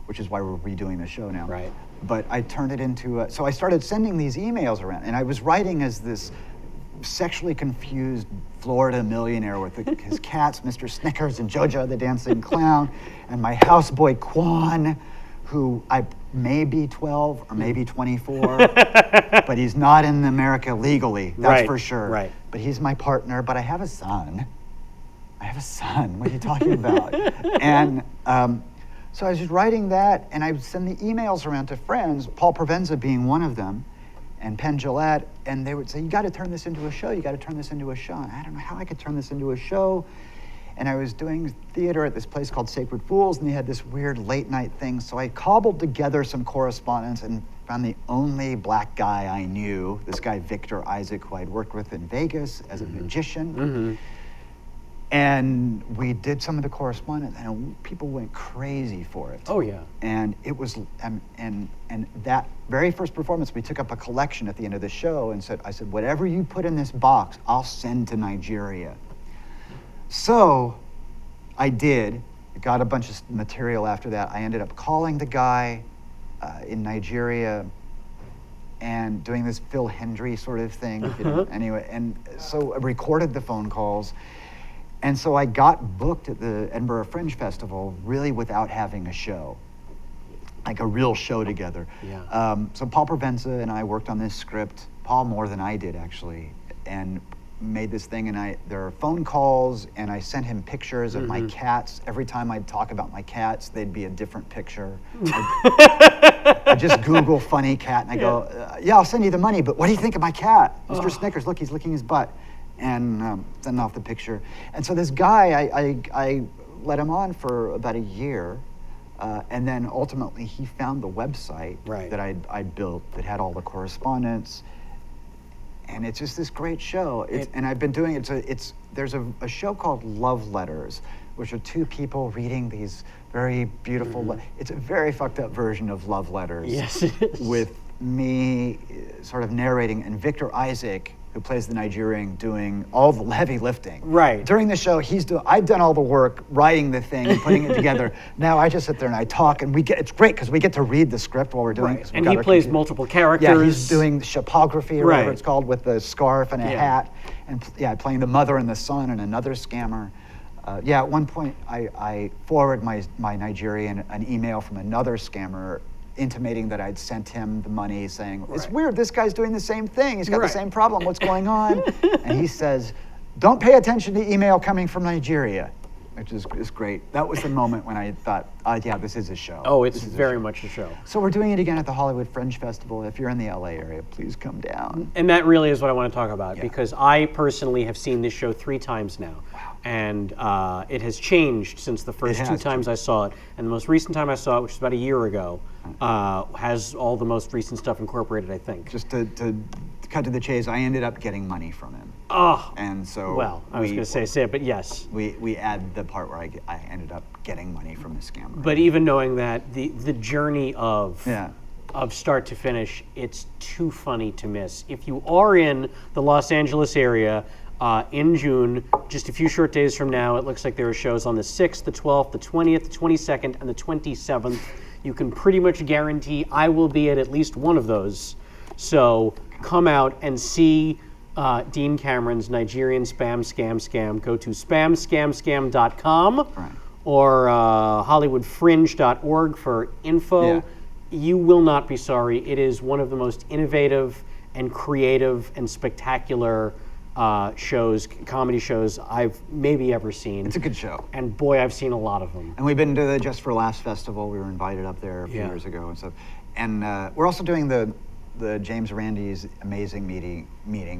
which is why we're redoing the show now. Right. But I turned it into so I started sending these emails around, and I was writing as this sexually confused Florida millionaire with his cats, Mr. Snickers and Jojo the Dancing Clown, and my houseboy Quan, who I may be 12 or maybe 24, but he's not in America legally, that's for sure. Right. But he's my partner, but I have a son. What are you talking about? And so I was just writing that, and I would send the emails around to friends, Paul Provenza being one of them, and Penn Jillette, and they would say, you got to turn this into a show, you got to turn this into a show. And I don't know how I could turn this into a show. And I was doing theater at this place called Sacred Fools, and they had this weird late night thing. So I cobbled together some correspondence and found the only black guy I knew, this guy Victor Isaac, who I'd worked with in Vegas as a magician. And we did some of the correspondence, and people went crazy for it. Oh, yeah. And it was, and that very first performance, we took up a collection at the end of the show and I said, whatever you put in this box, I'll send to Nigeria. So I did, got a bunch of material after that. I ended up calling the guy in Nigeria and doing this Phil Hendry sort of thing. Anyway, and so I recorded the phone calls. And so I got booked at the Edinburgh Fringe Festival really without having a show, like a real show together. Yeah. So Paul Provenza and I worked on this script, Paul more than I did actually, and made this thing. And there are phone calls, and I sent him pictures of my cats. Every time I'd talk about my cats, they'd be a different picture. I just Google funny cat, and I go, yeah, I'll send you the money, but what do you think of my cat? Mr. Snickers, look, he's licking his butt. And send off the picture. And so this guy, I let him on for about a year, and then ultimately he found the website that I'd built that had all the correspondence, and it's just this great show. And I've been doing it. There's a show called Love Letters, which are two people reading these very beautiful. It's a very fucked up version of Love Letters. Yes, it is. With me sort of narrating, and Victor Isaac who plays the Nigerian, doing all the heavy lifting. Right. During the show, I've done all the work, writing the thing, and putting it together. Now I just sit there and I talk, and it's great because we get to read the script while we're doing it. And he plays multiple characters. Yeah, he's doing shapography or whatever Right. it's called with the scarf and a hat, and playing the mother and the son and another scammer. At one point, I forwarded my Nigerian an email from another scammer intimating that I'd sent him the money, saying, it's weird, this guy's doing the same thing. He's got the same problem. What's going on? And he says, don't pay attention to email coming from Nigeria, which is great. That was the moment when I thought, this is a show. Oh, it's very much a show. So we're doing it again at the Hollywood Fringe Festival. If you're in the LA area, please come down. And that really is what I want to talk about, because I personally have seen this show 3 times now. Wow. And it has changed since the first 2 times I saw it. And the most recent time I saw it, which was about a year ago, has all the most recent stuff incorporated, I think. Just to cut to the chase, I ended up getting money from him. Oh. And so Well, I was going to say it, but yes. We add the part where I ended up getting money from the scammer. But even knowing that, the journey of start to finish, it's too funny to miss. If you are in the Los Angeles area in June, just a few short days from now, it looks like there are shows on the 6th, the 12th, the 20th, the 22nd, and the 27th. You can pretty much guarantee I will be at least one of those. So come out and see Dean Cameron's Nigerian Spam Scam. Go to spamscamscam.com or hollywoodfringe.org for info. Yeah. You will not be sorry. It is one of the most innovative and creative and spectacular comedy shows I've maybe ever seen. It's a good show. And boy, I've seen a lot of them. And we've been to the Just for Laughs festival. We were invited up there a few years ago and stuff. And we're also doing the James Randi's Amazing meeting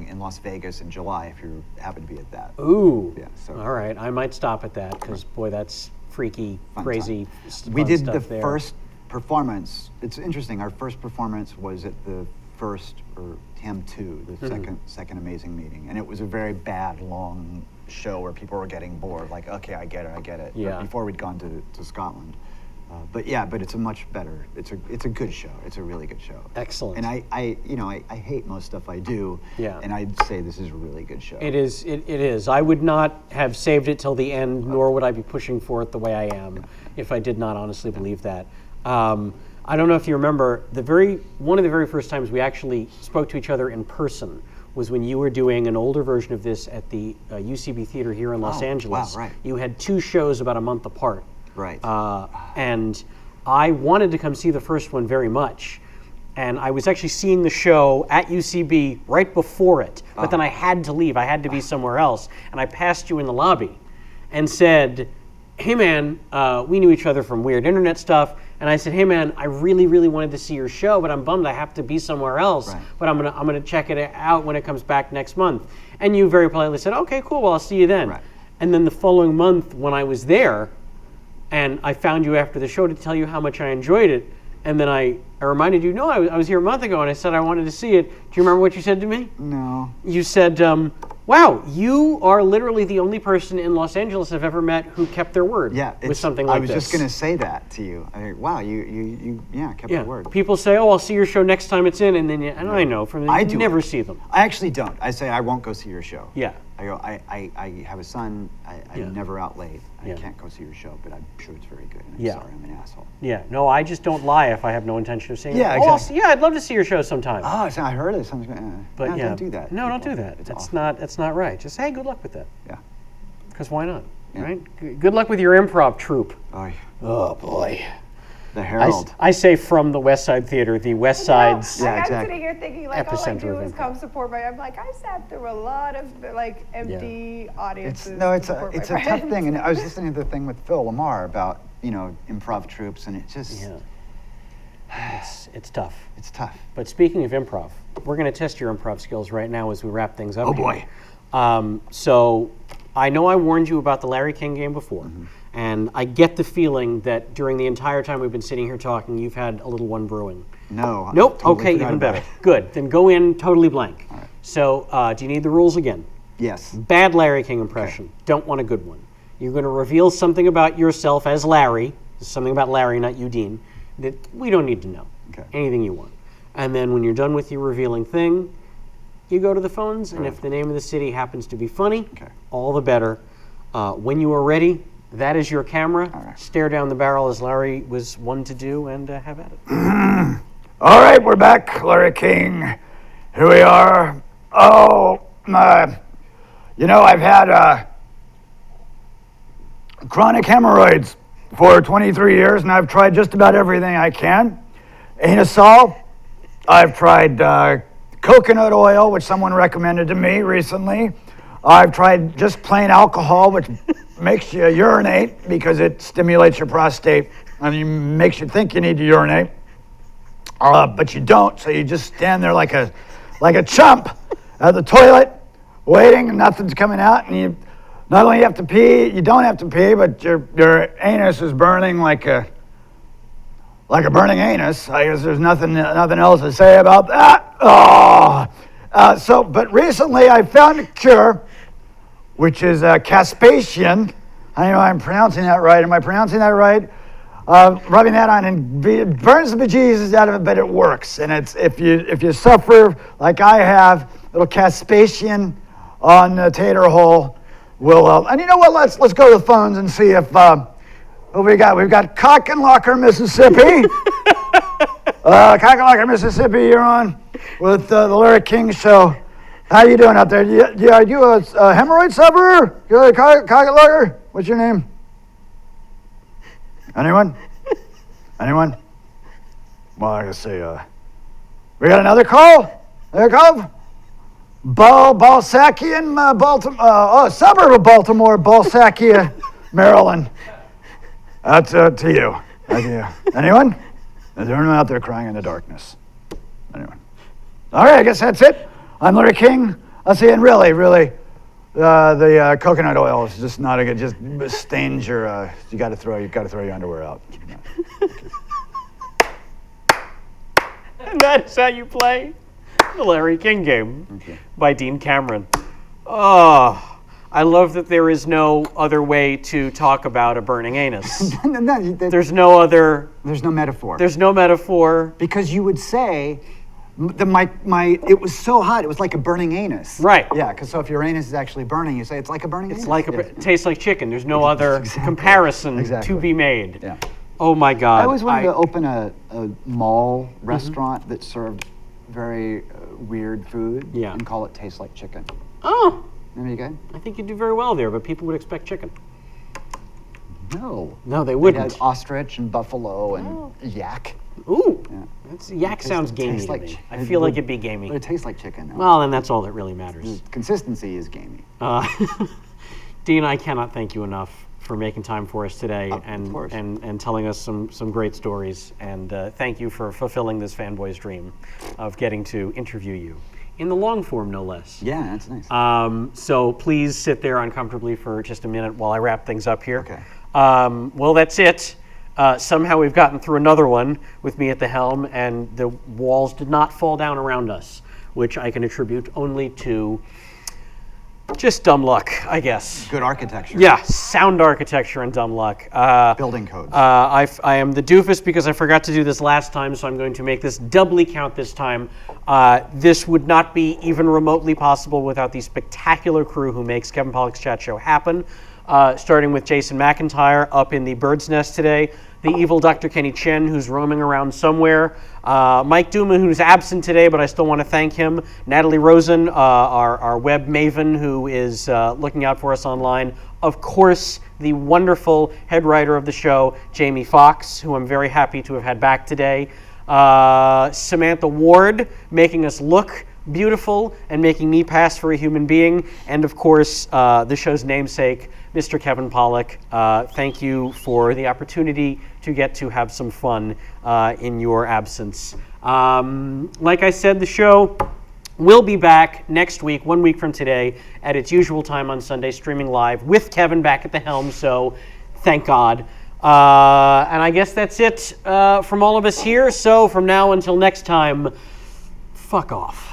in Las Vegas in July, if you happen to be at that. Ooh. Yeah, so. All right. I might stop at that because, boy, that's freaky, crazy We did the stuff there. first performance. It's interesting. Our first performance was at the first, or TAM2, the second Amazing meeting. And it was a very bad, long show where people were getting bored. Like, okay, I get it. Yeah. But before we'd gone to Scotland. But it's a much better, it's a good show. It's a really good show. Excellent. And I hate most stuff I do. Yeah. And I'd say this is a really good show. It is. It is. I would not have saved it till the end, nor would I be pushing for it the way I am if I did not honestly believe that. I don't know if you remember, one of the very first times we actually spoke to each other in person was when you were doing an older version of this at the UCB Theater here in Los Angeles. Wow, right. You had 2 shows about a month apart. Right. And I wanted to come see the first one very much. And I was actually seeing the show at UCB right before it. But then I had to leave. I had to be somewhere else. And I passed you in the lobby and said, hey man, we knew each other from weird internet stuff. And I said, hey man, I really, really wanted to see your show, but I'm bummed I have to be somewhere else. Right. But I'm gonna check it out when it comes back next month. And you very politely said, okay, cool, well I'll see you then. Right. And then the following month when I was there, and I found you after the show to tell you how much I enjoyed it, and then I reminded you, no, I was here a month ago and I said I wanted to see it. Do you remember what you said to me? No. You said, wow, you are literally the only person in Los Angeles I've ever met who kept their word with something like this. I was just going to say that to you. Wow, you kept your word. People say, oh, I'll see your show next time it's in, and then I know from I you do never it. see them. I actually don't. I say I won't go see your show. Yeah. I go, I have a son. I'm never out late. I Yeah. can't go see your show, but I'm sure it's very good. And I'm Yeah. sorry, I'm an asshole. Yeah, no, I just don't lie if I have no intention of seeing Yeah, it. Oh, exactly. I'd love to see your show sometime. Oh, so I heard it. Sounds good. But no, yeah, don't do that. No, don't people. do that. It's That's awful. not right. Just hey, good luck with that. Yeah. Because why not? Yeah. Right? Good luck with your improv troupe. Oh, Oh boy. the Herald. I say from the West Side Theater, the West Side's. Yeah, I'm exactly. sitting here thinking, like, all I Epicenter do of is improv. come support my. I'm like, I sat through a lot of like empty audiences. It's to a support it's my a tough friends. thing, and I was listening to the thing with Phil Lamar about improv troops, and it just It's tough. it's tough. But speaking of improv, we're going to test your improv skills right now as we wrap things up. Oh, here. boy. So I know I warned you about the Larry King game before, and I get the feeling that during the entire time we've been sitting here talking, you've had a little one brewing. No. I Nope. totally Okay, forgot even about better. it. Good. Then go in totally blank. All right. So do you need the rules again? Yes. Bad Larry King impression. Don't want a good one. You're going to reveal something about yourself as Larry, something about Larry, not you, Dean, that we don't need to know. Okay. Anything you want. And then when you're done with your revealing thing, you go to the phones, and if the name of the city happens to be funny, Okay. all the better. When you are ready, that is your camera. right. Stare down the barrel as Larry was one to do, and have at it. All right, we're back, Larry King. Here we are. Oh, I've had chronic hemorrhoids for 23 years, and I've tried just about everything I can. Anusol. I've tried coconut oil, which someone recommended to me recently. I've tried just plain alcohol, which makes you urinate because it stimulates your prostate and makes you think you need to urinate. But you don't, so you just stand there like a chump at the toilet, waiting, and nothing's coming out. And you not only have to pee, you don't have to pee, but your anus is burning like a burning anus. I guess there's nothing else to say about that. But recently I found a cure, which is Caspasian. I know I'm pronouncing that right. Am I pronouncing that right? Rubbing that on, and it burns the bejesus out of it, but it works. And it's if you suffer like I have, little Caspasian on the tater hole will. And you know what? Let's go to the phones and see if what we got. We've got Cock and Locker, Mississippi. Cock and Locker, Mississippi. You're on with the Larry King Show. How you doing out there? Are you a hemorrhoid sufferer? You a Cock and Locker? What's your name? Anyone? Anyone? Well, I gotta say, we got another call? Another call? Balsacian, Baltimore, suburb of Baltimore, Balsacia, Maryland. That's to you. Thank you. Anyone? Is there anyone out there crying in the darkness? Anyone? All right, I guess that's it. I'm Larry King. I'll see you. And really, the coconut oil is just not a good. Just stains your. You got to throw your underwear out. And that is how you play the Larry King game by Dean Cameron. Oh, I love that there is no other way to talk about a burning anus. There's no other. There's no metaphor. There's no metaphor. Because you would say, it was so hot, it was like a burning anus. Right. Yeah, because so if your anus is actually burning, you say it's like a burning anus. It's like it tastes like chicken. There's no other comparison to be made. Yeah. Oh my God. I always wanted to open a mall restaurant that served very weird food and call it Tastes Like Chicken. Oh. Remember you guys? I think you'd do very well there, but people would expect chicken. No. No, they wouldn't. They had ostrich and buffalo and yak. Ooh. Yeah. Yak sounds gamey tastes to like me. chi- I feel like it'd be gamey. But it tastes like chicken. No? Well, then that's all that really matters. Consistency is gamey. Dean, I cannot thank you enough for making time for us today Of course. and telling us some great stories. And thank you for fulfilling this fanboy's dream of getting to interview you. In the long form, no less. Yeah, that's nice. So please sit there uncomfortably for just a minute while I wrap things up here. Okay. Well, that's it. Somehow we've gotten through another one with me at the helm, and the walls did not fall down around us, which I can attribute only to just dumb luck, I guess. Good architecture. Yeah, sound architecture and dumb luck. Building codes. I am the doofus because I forgot to do this last time, so I'm going to make this doubly count this time. This would not be even remotely possible without the spectacular crew who makes Kevin Pollak's Chat Show happen. Starting with Jason McIntyre up in the bird's nest today, the evil Dr. Kenny Chen, who's roaming around somewhere, Mike Duma, who's absent today, but I still want to thank him, Natalie Rosen, our web maven, who is looking out for us online, of course, the wonderful head writer of the show, Jamie Foxx, who I'm very happy to have had back today, Samantha Ward, making us look beautiful and making me pass for a human being, and of course, the show's namesake, Mr. Kevin Pollak. Thank you for the opportunity to get to have some fun in your absence. Like I said, the show will be back next week, 1 week from today, at its usual time on Sunday, streaming live with Kevin back at the helm, so thank God. And I guess that's it from all of us here, so from now until next time, fuck off.